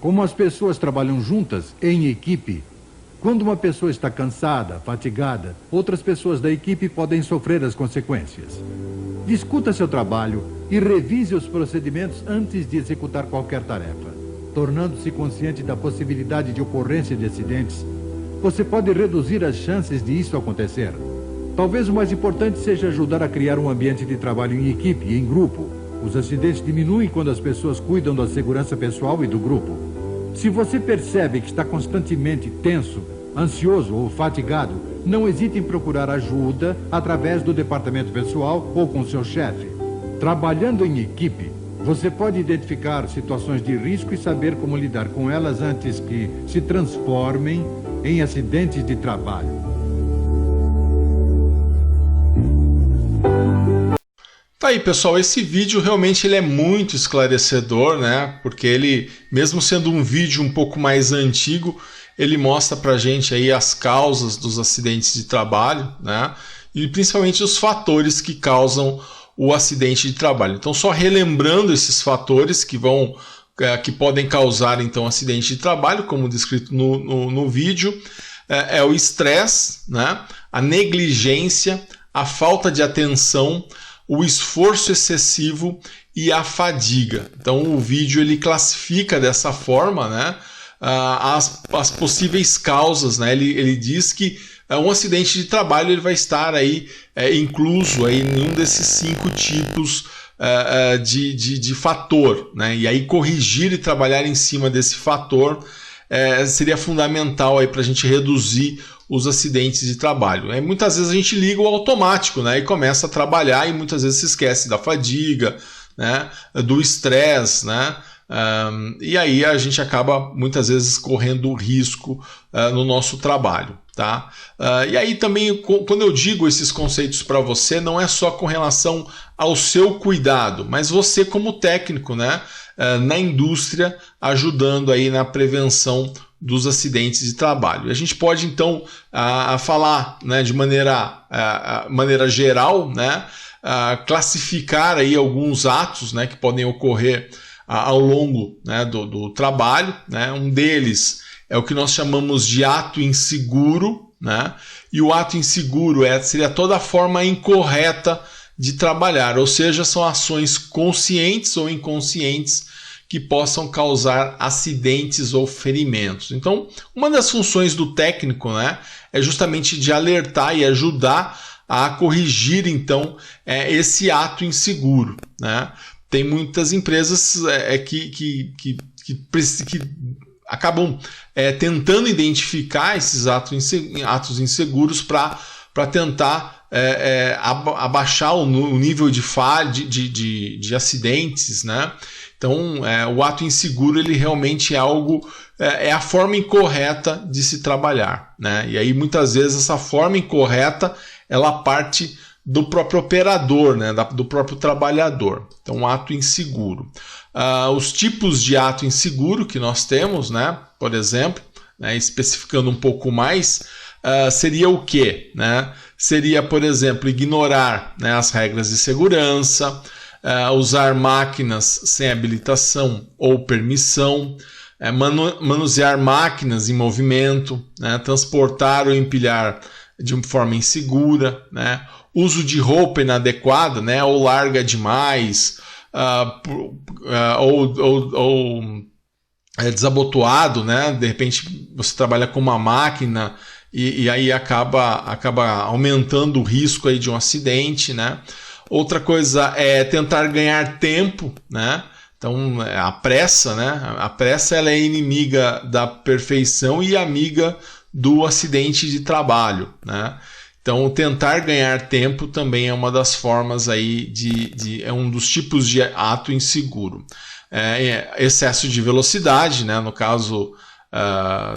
Como as pessoas trabalham juntas, em equipe, quando uma pessoa está cansada, fatigada, outras pessoas da equipe podem sofrer as consequências. Discuta seu trabalho e revise os procedimentos antes de executar qualquer tarefa. Tornando-se consciente da possibilidade de ocorrência de acidentes, você pode reduzir as chances de isso acontecer. Talvez o mais importante seja ajudar a criar um ambiente de trabalho em equipe e em grupo. Os acidentes diminuem quando as pessoas cuidam da segurança pessoal e do grupo. Se você percebe que está constantemente tenso, ansioso ou fatigado, não hesite em procurar ajuda através do departamento pessoal ou com seu chefe. Trabalhando em equipe, você pode identificar situações de risco e saber como lidar com elas antes que se transformem em acidentes de trabalho. Tá aí, pessoal, esse vídeo realmente ele é muito esclarecedor, né? Porque ele, mesmo sendo um vídeo um pouco mais antigo, ele mostra pra gente aí as causas dos acidentes de trabalho, né? E principalmente os fatores que causam o acidente de trabalho. Então, só relembrando esses fatores que podem causar então acidente de trabalho, como descrito no vídeo, é o estresse, né? A negligência, a falta de atenção, o esforço excessivo e a fadiga. Então o vídeo ele classifica dessa forma, né, as possíveis causas, né? Ele diz que um acidente de trabalho ele vai estar aí incluso aí em um desses 5 tipos de fator, né? E aí corrigir e trabalhar em cima desse fator seria fundamental para a gente reduzir os acidentes de trabalho. Muitas vezes a gente liga o automático, né, e começa a trabalhar e muitas vezes se esquece da fadiga, né, do estresse, né, e aí a gente acaba muitas vezes correndo risco no nosso trabalho. Tá? E aí também, quando eu digo esses conceitos para você, não é só com relação ao seu cuidado, mas você como técnico, né, na indústria, ajudando aí na prevenção dos acidentes de trabalho. A gente pode então falar, né, de maneira geral, né, classificar aí alguns atos, né, que podem ocorrer ao longo, né, do trabalho, né? Um deles é o que nós chamamos de ato inseguro, né? E o ato inseguro seria toda a forma incorreta de trabalhar, ou seja, são ações conscientes ou inconscientes que possam causar acidentes ou ferimentos. Então, uma das funções do técnico, né, é justamente de alertar e ajudar a corrigir, então, esse ato inseguro, né? Tem muitas empresas que acabam tentando identificar esses atos inseguros para tentar abaixar o nível de falha, de acidentes, né? Então, o ato inseguro, ele realmente é a forma incorreta de se trabalhar, né? E aí, muitas vezes, essa forma incorreta, ela parte do próprio operador, né? Do próprio trabalhador. Então, ato inseguro. Os tipos de ato inseguro que nós temos, né? Por exemplo, né? Especificando um pouco mais, seria o quê? Né? Seria, por exemplo, ignorar, né, as regras de segurança, usar máquinas sem habilitação ou permissão, manusear máquinas em movimento, né, transportar ou empilhar de uma forma insegura, né, uso de roupa inadequada, né, ou larga demais, ou desabotoado, né, de repente você trabalha com uma máquina e aí acaba aumentando o risco aí de um acidente, né. Outra coisa é tentar ganhar tempo, né? Então, a pressa, né? A pressa, ela é inimiga da perfeição e amiga do acidente de trabalho, né? Então, tentar ganhar tempo também é uma das formas aí é um dos tipos de ato inseguro. Excesso de velocidade, né? No caso,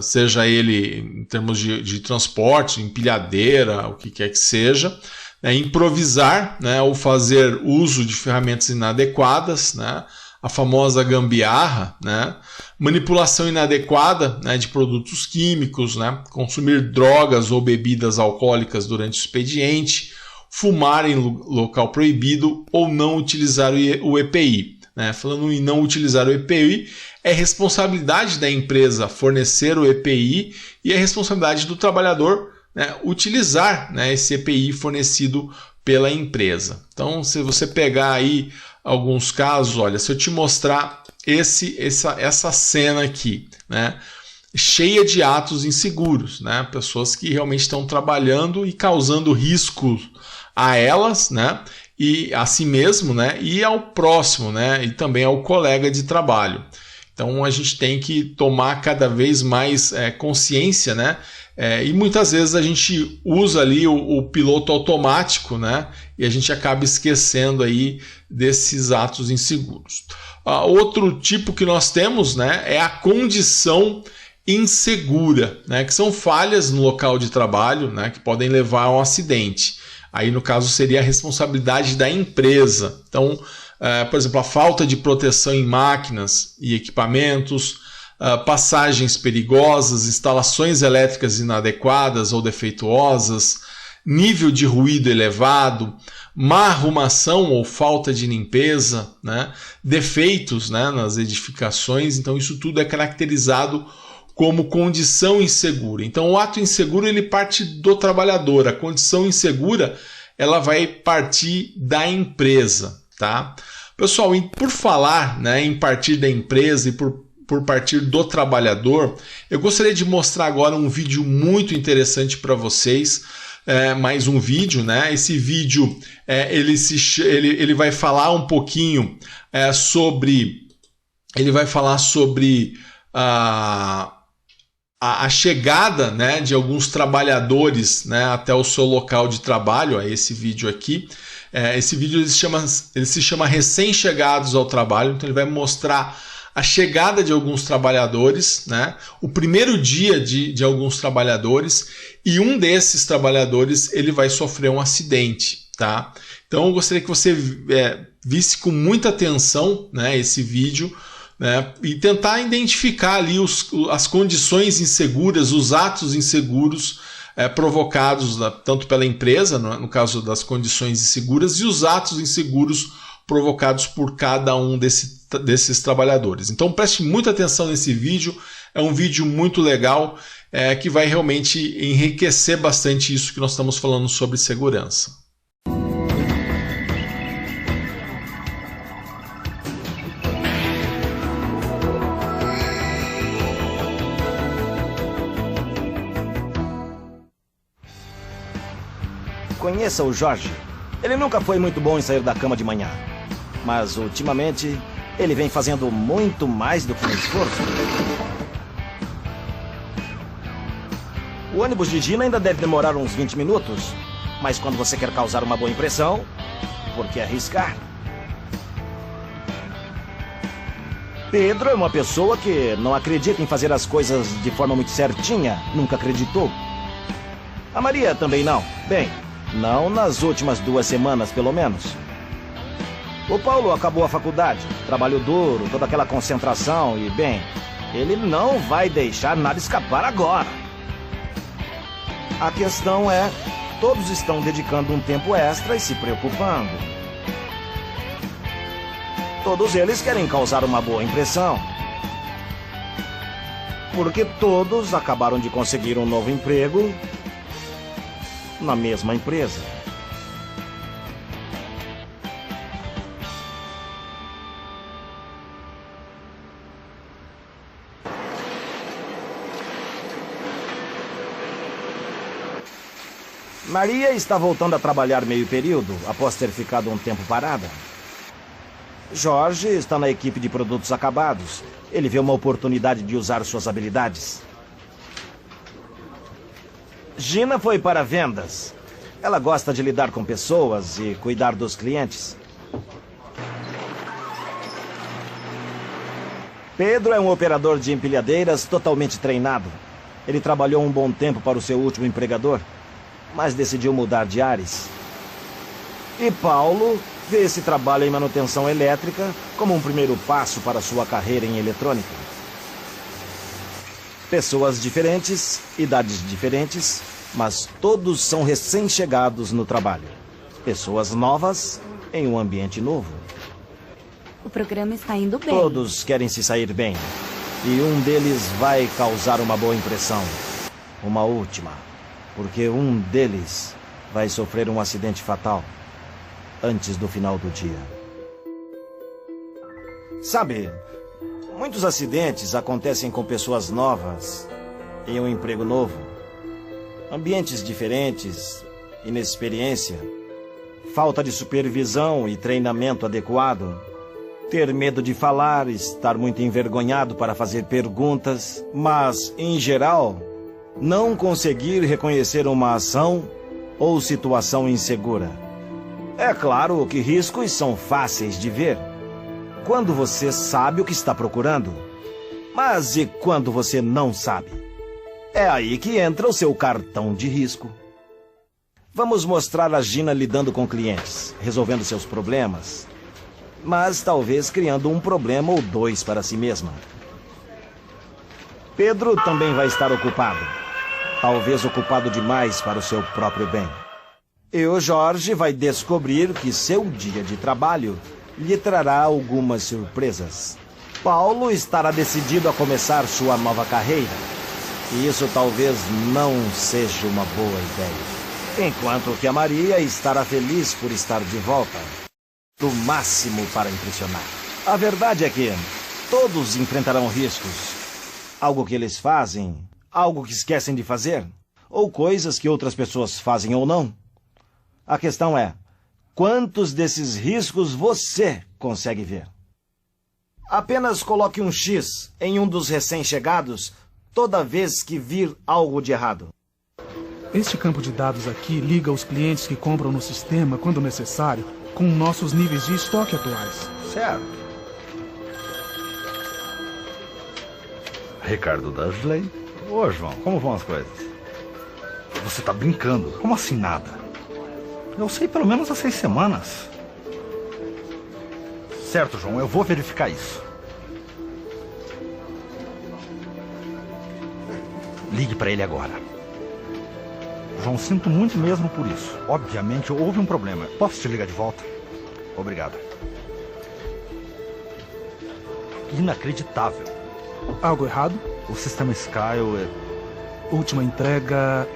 seja ele em termos de transporte, empilhadeira, o que quer que seja. Improvisar, né, ou fazer uso de ferramentas inadequadas, né, a famosa gambiarra, né, manipulação inadequada, né, de produtos químicos, né, consumir drogas ou bebidas alcoólicas durante o expediente, fumar em local proibido ou não utilizar o EPI. Né. Falando em não utilizar o EPI, é responsabilidade da empresa fornecer o EPI e é responsabilidade do trabalhador, né, utilizar, né, esse EPI fornecido pela empresa. Então, se você pegar aí alguns casos, olha, se eu te mostrar essa cena aqui, né, cheia de atos inseguros, né, pessoas que realmente estão trabalhando e causando risco a elas, né, e a si mesmo, né, e ao próximo, né, e também ao colega de trabalho. Então, a gente tem que tomar cada vez mais consciência, né? E muitas vezes a gente usa ali o piloto automático, né? E a gente acaba esquecendo aí desses atos inseguros. Outro tipo que nós temos, né, é a condição insegura, né? Que são falhas no local de trabalho, né? Que podem levar a um acidente. Aí, no caso, seria a responsabilidade da empresa. Então, por exemplo, a falta de proteção em máquinas e equipamentos, passagens perigosas, instalações elétricas inadequadas ou defeituosas, nível de ruído elevado, má arrumação ou falta de limpeza, né? Defeitos, né, nas edificações. Então, isso tudo é caracterizado como condição insegura. Então, o ato inseguro, ele parte do trabalhador. A condição insegura, ela vai partir da empresa, tá? Pessoal, por falar, né, em partir da empresa e por partir do trabalhador, eu gostaria de mostrar agora um vídeo muito interessante para vocês. Mais um vídeo, né? Esse vídeo ele vai falar um pouquinho sobre a chegada, né, de alguns trabalhadores, né, até o seu local de trabalho. Esse vídeo aqui. Esse vídeo ele se chama Recém-Chegados ao Trabalho. Então ele vai mostrar a chegada de alguns trabalhadores, né, o primeiro dia de alguns trabalhadores, e um desses trabalhadores ele vai sofrer um acidente, tá? Então eu gostaria que você visse com muita atenção, né, esse vídeo, né, e tentar identificar ali as condições inseguras, os atos inseguros provocados tanto pela empresa, no caso das condições inseguras, e os atos inseguros provocados por cada um desses trabalhadores. Então preste muita atenção nesse vídeo, é um vídeo muito legal, que vai realmente enriquecer bastante isso que nós estamos falando sobre segurança. Conheça o Jorge. Ele nunca foi muito bom em sair da cama de manhã. Mas, ultimamente, ele vem fazendo muito mais do que um esforço. O ônibus de Gina ainda deve demorar uns 20 minutos. Mas quando você quer causar uma boa impressão, por que arriscar? Pedro é uma pessoa que não acredita em fazer as coisas de forma muito certinha. Nunca acreditou. A Maria também não. Bem, não nas últimas 2 semanas, pelo menos. O Paulo acabou a faculdade, trabalho duro, toda aquela concentração e, bem, ele não vai deixar nada escapar agora. A questão é, todos estão dedicando um tempo extra e se preocupando. Todos eles querem causar uma boa impressão. Porque todos acabaram de conseguir um novo emprego na mesma empresa. Maria está voltando a trabalhar meio período, após ter ficado um tempo parada. Jorge está na equipe de produtos acabados. Ele vê uma oportunidade de usar suas habilidades. Gina foi para vendas. Ela gosta de lidar com pessoas e cuidar dos clientes. Pedro é um operador de empilhadeiras totalmente treinado. Ele trabalhou um bom tempo para o seu último empregador, mas decidiu mudar de ares. E Paulo vê esse trabalho em manutenção elétrica como um primeiro passo para sua carreira em eletrônica. Pessoas diferentes, idades diferentes, mas todos são recém-chegados no trabalho. Pessoas novas em um ambiente novo. O programa está indo bem. Todos querem se sair bem. E um deles vai causar uma boa impressão. Uma última. Porque um deles vai sofrer um acidente fatal antes do final do dia. Sabe, muitos acidentes acontecem com pessoas novas em um emprego novo. Ambientes diferentes, inexperiência, falta de supervisão e treinamento adequado, ter medo de falar, estar muito envergonhado para fazer perguntas, mas, em geral, não conseguir reconhecer uma ação ou situação insegura. É claro que riscos são fáceis de ver quando você sabe o que está procurando. Mas e quando você não sabe? É aí que entra o seu cartão de risco. Vamos mostrar a Gina lidando com clientes, resolvendo seus problemas, mas talvez criando um problema ou 2 para si mesma. Pedro também vai estar ocupado. Talvez ocupado demais para o seu próprio bem. E o Jorge vai descobrir que seu dia de trabalho lhe trará algumas surpresas. Paulo estará decidido a começar sua nova carreira. E isso talvez não seja uma boa ideia. Enquanto que a Maria estará feliz por estar de volta. Do máximo para impressionar. A verdade é que todos enfrentarão riscos. Algo que eles fazem, algo que esquecem de fazer, ou coisas que outras pessoas fazem ou não. A questão é, quantos desses riscos você consegue ver? Apenas coloque um X em um dos recém-chegados toda vez que vir algo de errado. Este campo de dados aqui liga os clientes que compram no sistema, quando necessário, com nossos níveis de estoque atuais. Certo. Ricardo Dudley. Ô, João, como vão as coisas? Você tá brincando. Como assim nada? Eu sei pelo menos há 6 semanas. Certo, João, eu vou verificar isso. Ligue para ele agora. João, sinto muito mesmo por isso. Obviamente, houve um problema. Posso te ligar de volta? Obrigado. Inacreditável. Algo errado? O sistema Skyle é... Última entrega...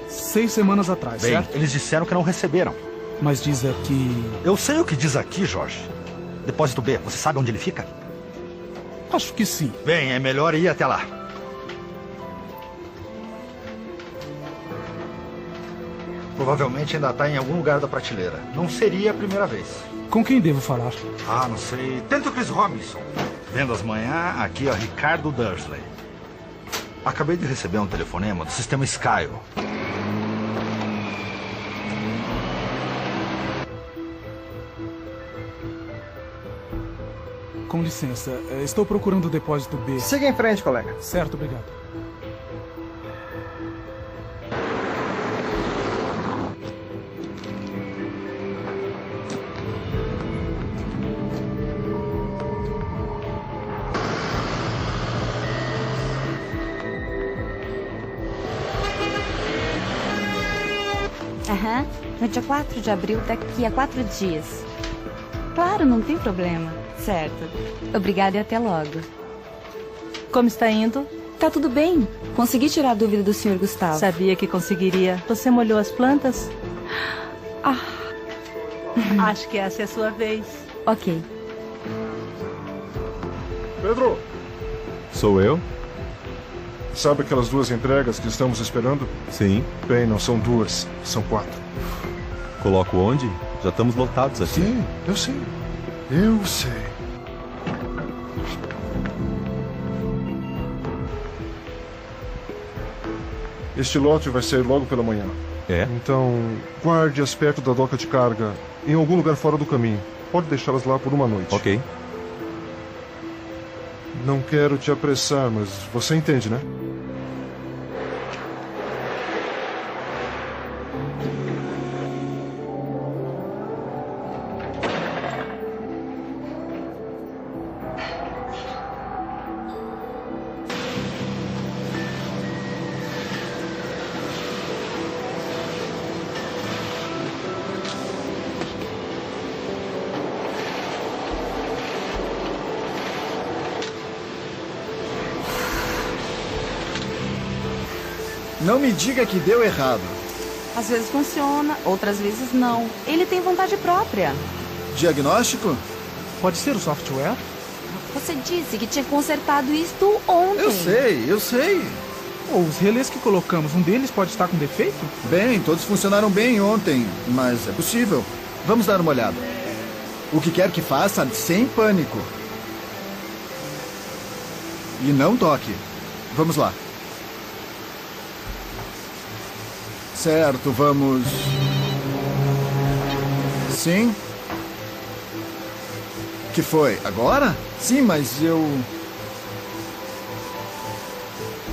6 semanas atrás, Bem, certo? eles disseram que não receberam. Mas diz aqui... Eu sei o que diz aqui, Jorge. Depósito B, você sabe onde ele fica? Acho que sim. Bem, é melhor ir até lá. Provavelmente ainda está em algum lugar da prateleira. Não seria a primeira vez. Com quem devo falar? Ah, não sei. Tenta o Chris Robinson. Vendas manhã, aqui é o Ricardo Dursley. Acabei de receber um telefonema do sistema Skyle. Com licença, estou procurando o depósito B. Siga em frente, colega. Certo, obrigado. Aham, no dia 4 de abril, daqui a 4 dias. Claro, não tem problema. Certo. Obrigada e até logo. Como está indo? Tá tudo bem. Consegui tirar a dúvida do Sr. Gustavo. Sabia que conseguiria. Você molhou as plantas? Acho que essa é a sua vez. Ok. Pedro! Sou eu? Sabe aquelas 2 entregas que estamos esperando? Sim. Bem, não são 2, são 4. Coloco onde? Já estamos lotados aqui. Sim, eu sei. Eu sei. Este lote vai sair logo pela manhã. É? Então, guarde-as perto da doca de carga, em algum lugar fora do caminho. Pode deixá-las lá por uma noite. Ok. Não quero te apressar, mas você entende, né? Não me diga que deu errado. Às vezes funciona, outras vezes não. Ele tem vontade própria. Diagnóstico? Pode ser o software? Você disse que tinha consertado isto ontem. Eu sei. Os relés que colocamos, um deles pode estar com defeito? Bem, todos funcionaram bem ontem, mas é possível. Vamos dar uma olhada. O que quer que faça, sem pânico. E não toque. Vamos lá. Certo, vamos... Sim? Que foi? Agora? Sim, mas eu...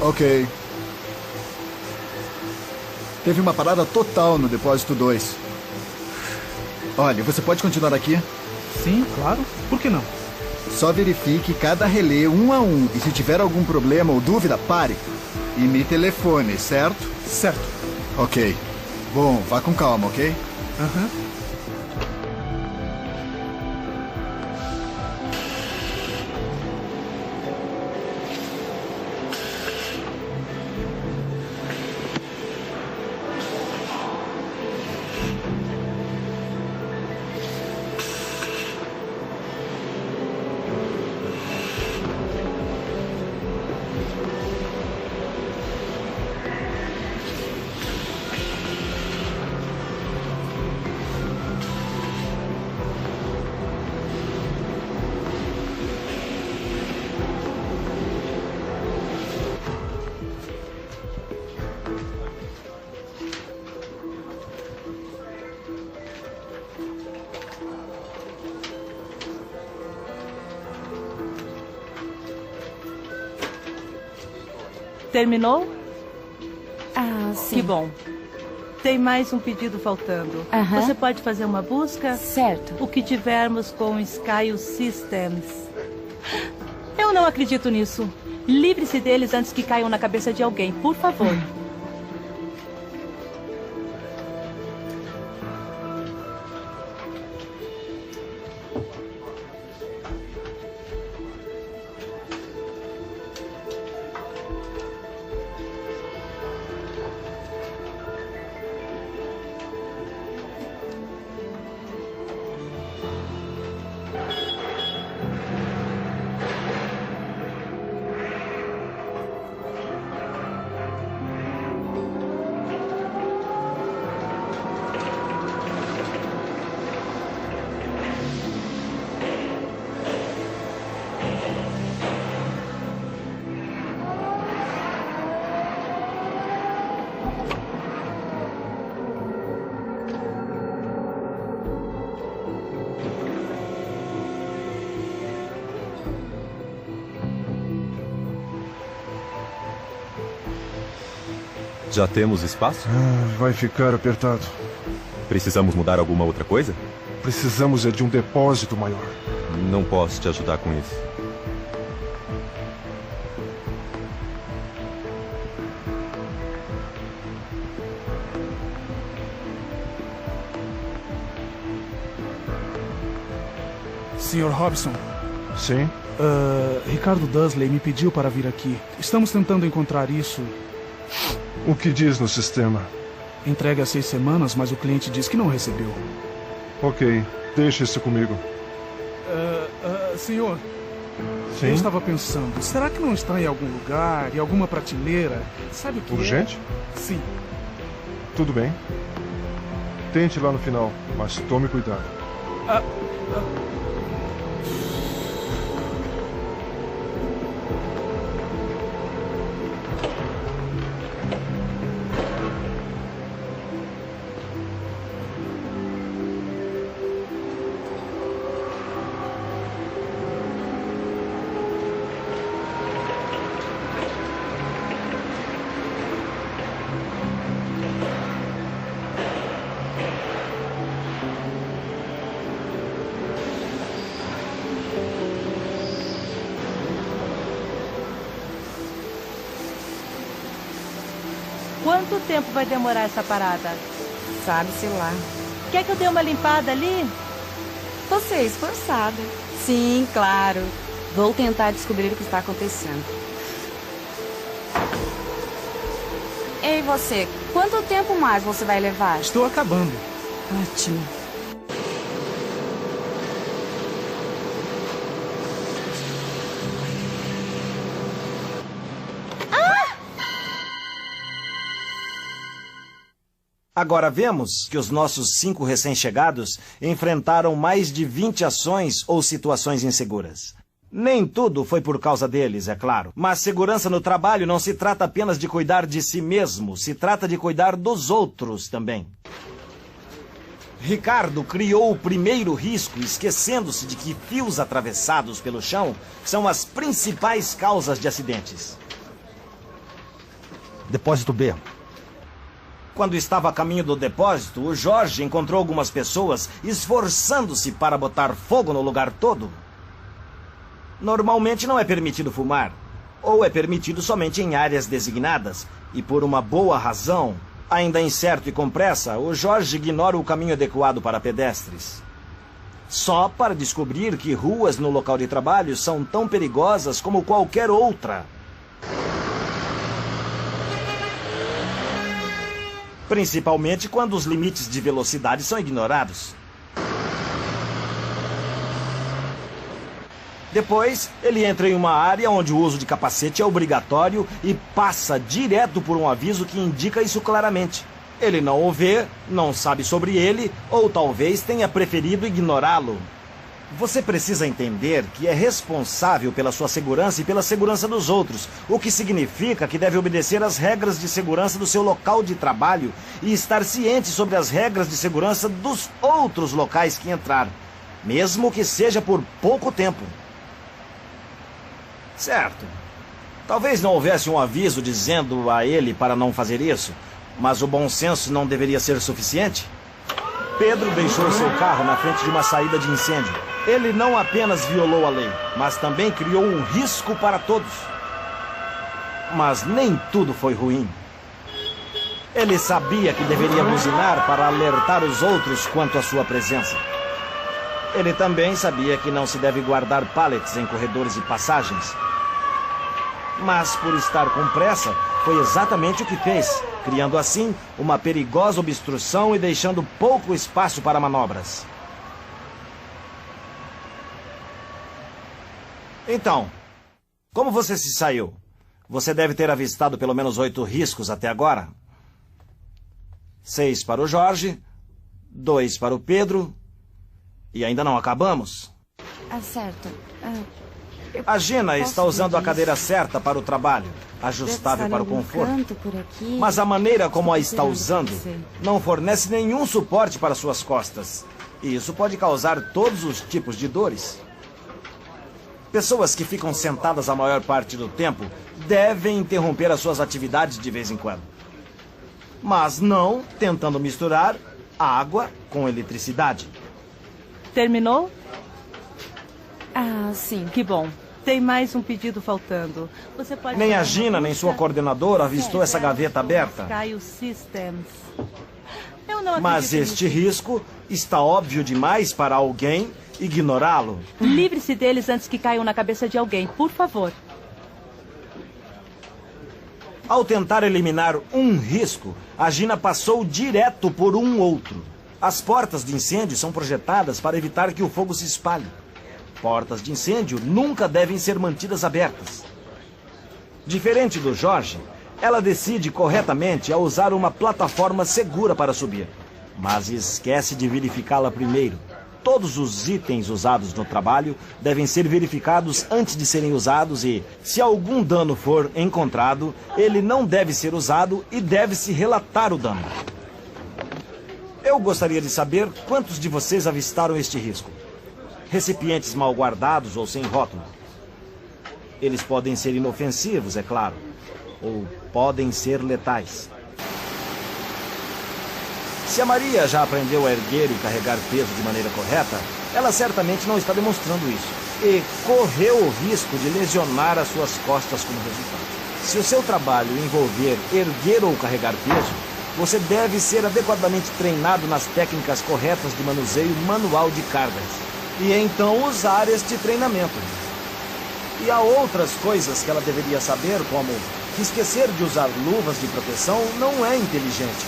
Ok. Teve uma parada total no depósito 2. Olha, você pode continuar aqui? Sim, claro. Por que não? Só verifique cada relé um a um. E se tiver algum problema ou dúvida, pare. E me telefone, certo? Certo. Ok. Bom, vá com calma, ok? Aham. Terminou? Ah, sim. Que bom. Tem mais um pedido faltando. Você pode fazer uma busca? Certo. O que tivermos com Skyle Systems. Eu não acredito nisso. Livre-se deles antes que caiam na cabeça de alguém, por favor. Já temos espaço? Vai ficar apertado. Precisamos mudar alguma outra coisa? Precisamos de um depósito maior. Não posso te ajudar com isso. Sr. Robson. Sim? Ricardo Dursley me pediu para vir aqui. Estamos tentando encontrar isso. O que diz no sistema? Entregue há 6 semanas, mas o cliente diz que não recebeu. Ok, deixe isso comigo. Senhor. Sim? Eu estava pensando, será que não está em algum lugar, em alguma prateleira? Sabe o que Urgente? Sim. Tudo bem. Tente lá no final, mas tome cuidado. Quanto tempo vai demorar essa parada? Sabe-se lá. Quer que eu dê uma limpada ali? Você é esforçada. Sim, claro. Vou tentar descobrir o que está acontecendo. Ei, você. Quanto tempo mais você vai levar? Estou acabando. Ótimo. Agora vemos que os nossos 5 recém-chegados enfrentaram mais de 20 ações ou situações inseguras. Nem tudo foi por causa deles, é claro. Mas segurança no trabalho não se trata apenas de cuidar de si mesmo, se trata de cuidar dos outros também. Ricardo criou o primeiro risco, esquecendo-se de que fios atravessados pelo chão são as principais causas de acidentes. Depósito B. Quando estava a caminho do depósito, o Jorge encontrou algumas pessoas esforçando-se para botar fogo no lugar todo. Normalmente não é permitido fumar, ou é permitido somente em áreas designadas, e por uma boa razão, ainda incerto e com pressa, o Jorge ignora o caminho adequado para pedestres. Só para descobrir que ruas no local de trabalho são tão perigosas como qualquer outra. Principalmente quando os limites de velocidade são ignorados. Depois, ele entra em uma área onde o uso de capacete é obrigatório e passa direto por um aviso que indica isso claramente. Ele não o vê, não sabe sobre ele, ou talvez tenha preferido ignorá-lo. Você precisa entender que é responsável pela sua segurança e pela segurança dos outros, o que significa que deve obedecer às regras de segurança do seu local de trabalho e estar ciente sobre as regras de segurança dos outros locais que entrar, mesmo que seja por pouco tempo. Certo. Talvez não houvesse um aviso dizendo a ele para não fazer isso, mas o bom senso não deveria ser suficiente? Pedro deixou seu carro na frente de uma saída de incêndio. Ele não apenas violou a lei, mas também criou um risco para todos. Mas nem tudo foi ruim. Ele sabia que deveria buzinar para alertar os outros quanto à sua presença. Ele também sabia que não se deve guardar pallets em corredores e passagens. Mas por estar com pressa, foi exatamente o que fez, criando assim uma perigosa obstrução e deixando pouco espaço para manobras. Então, como você se saiu? Você deve ter avistado pelo menos 8 riscos até agora. 6 para o Jorge, 2 para o Pedro, e ainda não acabamos. Certo. A Gina está usando a cadeira certa para o trabalho, ajustável para o conforto. Mas a maneira como a está usando não fornece nenhum suporte para suas costas. E isso pode causar todos os tipos de dores. Pessoas que ficam sentadas a maior parte do tempo devem interromper as suas atividades de vez em quando. Mas não tentando misturar água com eletricidade. Terminou? Sim. Que bom. Tem mais um pedido faltando. Você pode nem a Gina, nem sua coordenadora avistou essa gaveta aberta. Sky Systems. Mas este risco está óbvio demais para alguém ignorá-lo. Livre-se deles antes que caiam na cabeça de alguém, por favor. Ao tentar eliminar um risco, a Gina passou direto por um outro. As portas de incêndio são projetadas para evitar que o fogo se espalhe. Portas de incêndio nunca devem ser mantidas abertas. Diferente do Jorge, ela decide corretamente ao usar uma plataforma segura para subir, mas esquece de verificá-la primeiro. Todos os itens usados no trabalho devem ser verificados antes de serem usados e, se algum dano for encontrado, ele não deve ser usado e deve-se relatar o dano. Eu gostaria de saber quantos de vocês avistaram este risco. Recipientes mal guardados ou sem rótulo. Eles podem ser inofensivos, é claro, ou podem ser letais. Se a Maria já aprendeu a erguer e carregar peso de maneira correta, ela certamente não está demonstrando isso. E correu o risco de lesionar as suas costas como resultado. Se o seu trabalho envolver erguer ou carregar peso, você deve ser adequadamente treinado nas técnicas corretas de manuseio manual de cargas. E então usar este treinamento. E há outras coisas que ela deveria saber, como que esquecer de usar luvas de proteção não é inteligente.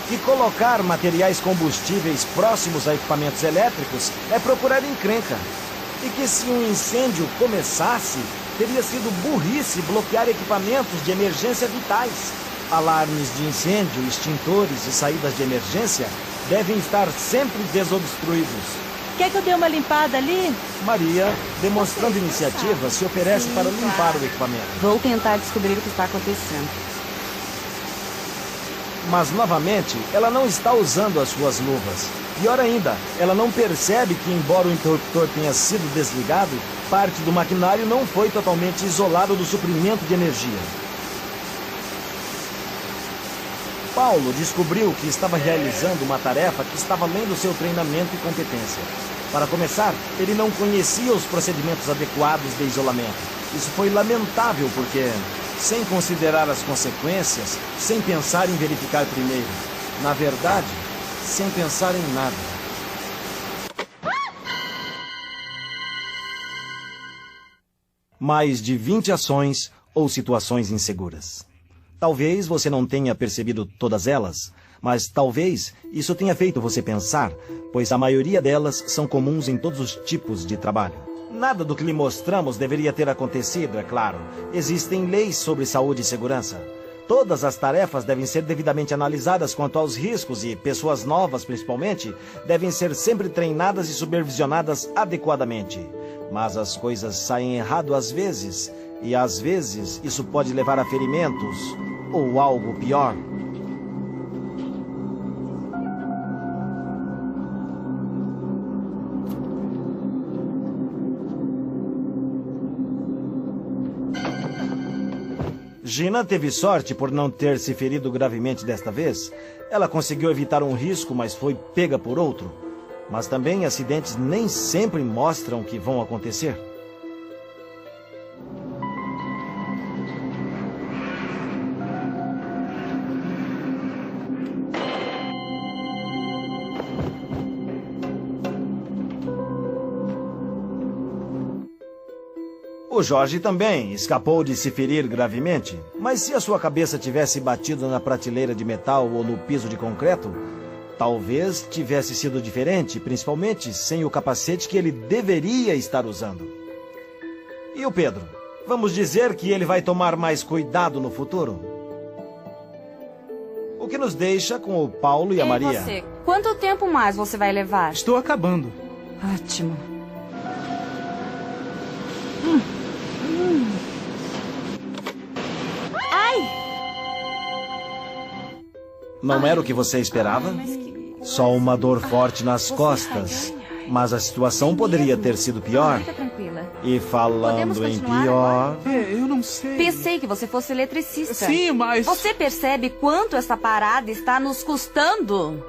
Que colocar materiais combustíveis próximos a equipamentos elétricos é procurar encrenca. E que se um incêndio começasse, teria sido burrice bloquear equipamentos de emergência vitais. Alarmes de incêndio, extintores e saídas de emergência devem estar sempre desobstruídos. Quer que eu dê uma limpada ali? Maria, demonstrando iniciativa, se oferece para limpar o equipamento. Vou tentar descobrir o que está acontecendo. Mas, novamente, ela não está usando as suas luvas. Pior ainda, ela não percebe que, embora o interruptor tenha sido desligado, parte do maquinário não foi totalmente isolado do suprimento de energia. Paulo descobriu que estava realizando uma tarefa que estava além do seu treinamento e competência. Para começar, ele não conhecia os procedimentos adequados de isolamento. Isso foi lamentável porque, sem considerar as consequências, sem pensar em verificar primeiro. Na verdade, sem pensar em nada. Mais de 20 ações ou situações inseguras. Talvez você não tenha percebido todas elas, mas talvez isso tenha feito você pensar, pois a maioria delas são comuns em todos os tipos de trabalho. Nada do que lhe mostramos deveria ter acontecido, é claro. Existem leis sobre saúde e segurança. Todas as tarefas devem ser devidamente analisadas quanto aos riscos e pessoas novas, principalmente, devem ser sempre treinadas e supervisionadas adequadamente. Mas as coisas saem errado às vezes, e às vezes isso pode levar a ferimentos ou algo pior. Gina teve sorte por não ter se ferido gravemente desta vez. Ela conseguiu evitar um risco, mas foi pega por outro. Mas também acidentes nem sempre mostram que vão acontecer. O Jorge também escapou de se ferir gravemente, mas se a sua cabeça tivesse batido na prateleira de metal ou no piso de concreto, talvez tivesse sido diferente, principalmente sem o capacete que ele deveria estar usando. E o Pedro? Vamos dizer que ele vai tomar mais cuidado no futuro? O que nos deixa com o Paulo e a Maria. Você, quanto tempo mais você vai levar? Estou acabando. Ótimo. Ai! Não era o que você esperava? Só uma dor forte nas costas. Mas a situação poderia ter sido pior. Fica tranquila. E falando em pior... Eu não sei. Pensei que você fosse eletricista. Sim, mas... Você percebe quanto essa parada está nos custando?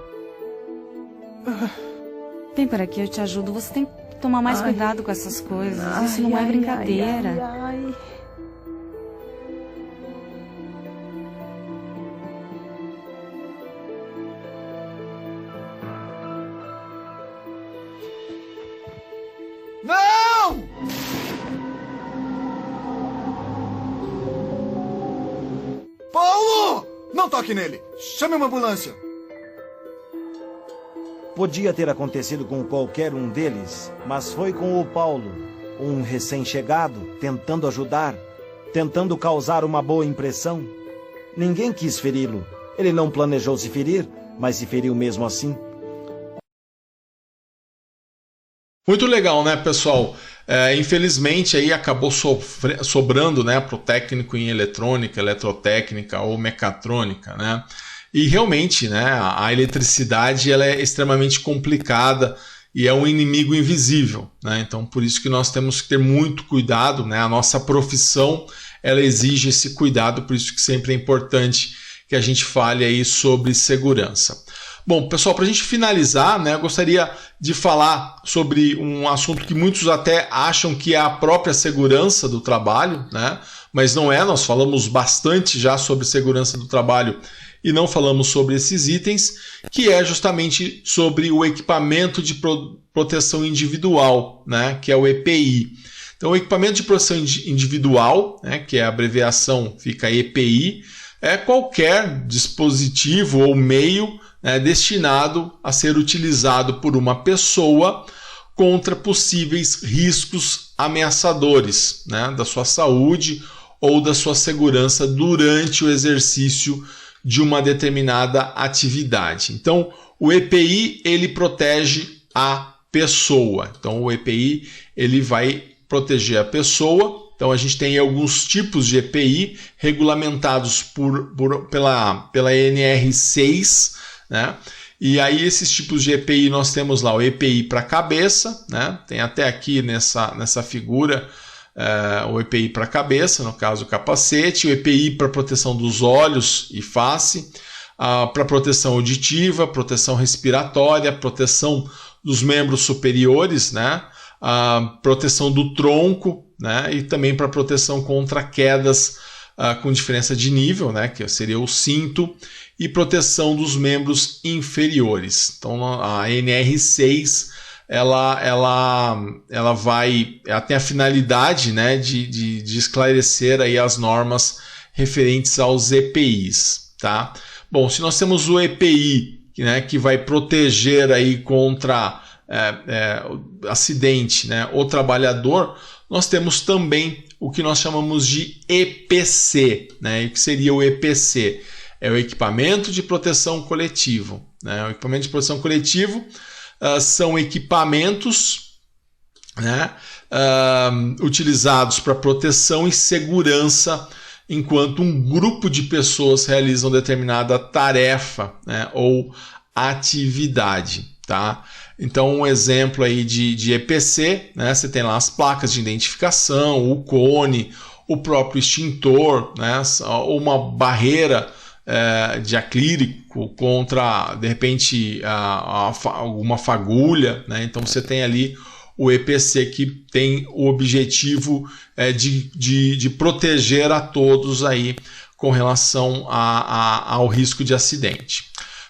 Vem por aqui, eu te ajudo. Você tem que tomar mais cuidado com essas coisas. Isso não é brincadeira. Não! Paulo! Não toque nele! Chame uma ambulância! Podia ter acontecido com qualquer um deles, mas foi com o Paulo, um recém-chegado, tentando ajudar, tentando causar uma boa impressão. Ninguém quis feri-lo. Ele não planejou se ferir, mas se feriu mesmo assim. Muito legal, né, pessoal? Infelizmente aí acabou sobrando, né, para o técnico em eletrônica, eletrotécnica ou mecatrônica, né? E realmente, né, a eletricidade ela é extremamente complicada e é um inimigo invisível, né? Então por isso que nós temos que ter muito cuidado, né? A nossa profissão ela exige esse cuidado, por isso que sempre é importante que a gente fale aí sobre segurança. Bom, pessoal, para a gente finalizar, né, eu gostaria de falar sobre um assunto que muitos até acham que é a própria segurança do trabalho, né? Mas não é, nós falamos bastante já sobre segurança do trabalho e não falamos sobre esses itens, que é justamente sobre o equipamento de proteção individual, né, que é o EPI. Então, o equipamento de proteção individual, né, que é a abreviação, fica EPI, é qualquer dispositivo ou meio destinado a ser utilizado por uma pessoa contra possíveis riscos ameaçadores, né, da sua saúde ou da sua segurança durante o exercício de uma determinada atividade. Então, o EPI ele protege a pessoa. Então, o EPI ele vai proteger a pessoa. Então, a gente tem alguns tipos de EPI regulamentados pela NR6, né? E aí esses tipos de EPI nós temos lá o EPI para cabeça, né? Tem até aqui nessa figura o EPI para cabeça, no caso o capacete, o EPI para proteção dos olhos e face, para proteção auditiva, proteção respiratória, proteção dos membros superiores, né? Proteção do tronco, né? E também para proteção contra quedas com diferença de nível, né? Que seria o cinto, e proteção dos membros inferiores. Então a NR6 ela tem a finalidade, né, de esclarecer aí as normas referentes aos EPIs, tá? Bom, se nós temos o EPI, né, que vai proteger aí contra acidente, né, o trabalhador, nós temos também o que nós chamamos de EPC, né? E o que seria o EPC? É o equipamento de proteção coletivo, né? O equipamento de proteção coletivo são equipamentos, né, utilizados para proteção e segurança enquanto um grupo de pessoas realizam determinada tarefa, né, ou atividade, tá? Então, um exemplo aí de EPC, né, você tem lá as placas de identificação, o cone, o próprio extintor, né, ou uma barreira de acrílico contra, de repente, alguma fagulha, né? Então você tem ali o EPC que tem o objetivo de proteger a todos aí com relação ao risco de acidente.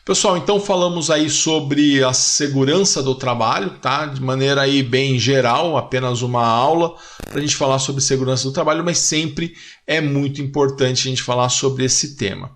Pessoal, então falamos aí sobre a segurança do trabalho, tá? De maneira aí bem geral, apenas uma aula para a gente falar sobre segurança do trabalho, mas sempre é muito importante a gente falar sobre esse tema.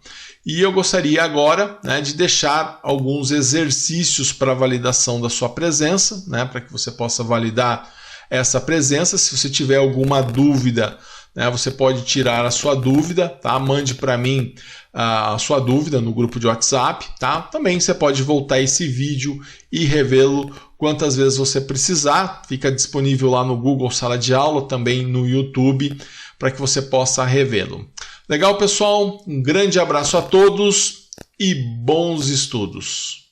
E eu gostaria agora, né, de deixar alguns exercícios para validação da sua presença, né, para que você possa validar essa presença. Se você tiver alguma dúvida, né, você pode tirar a sua dúvida, tá? Mande para mim a sua dúvida no grupo de WhatsApp, tá? Também você pode voltar esse vídeo e revê-lo quantas vezes você precisar. Fica disponível lá no Google Sala de Aula, também no YouTube, para que você possa revê-lo. Legal, pessoal? Um grande abraço a todos e bons estudos!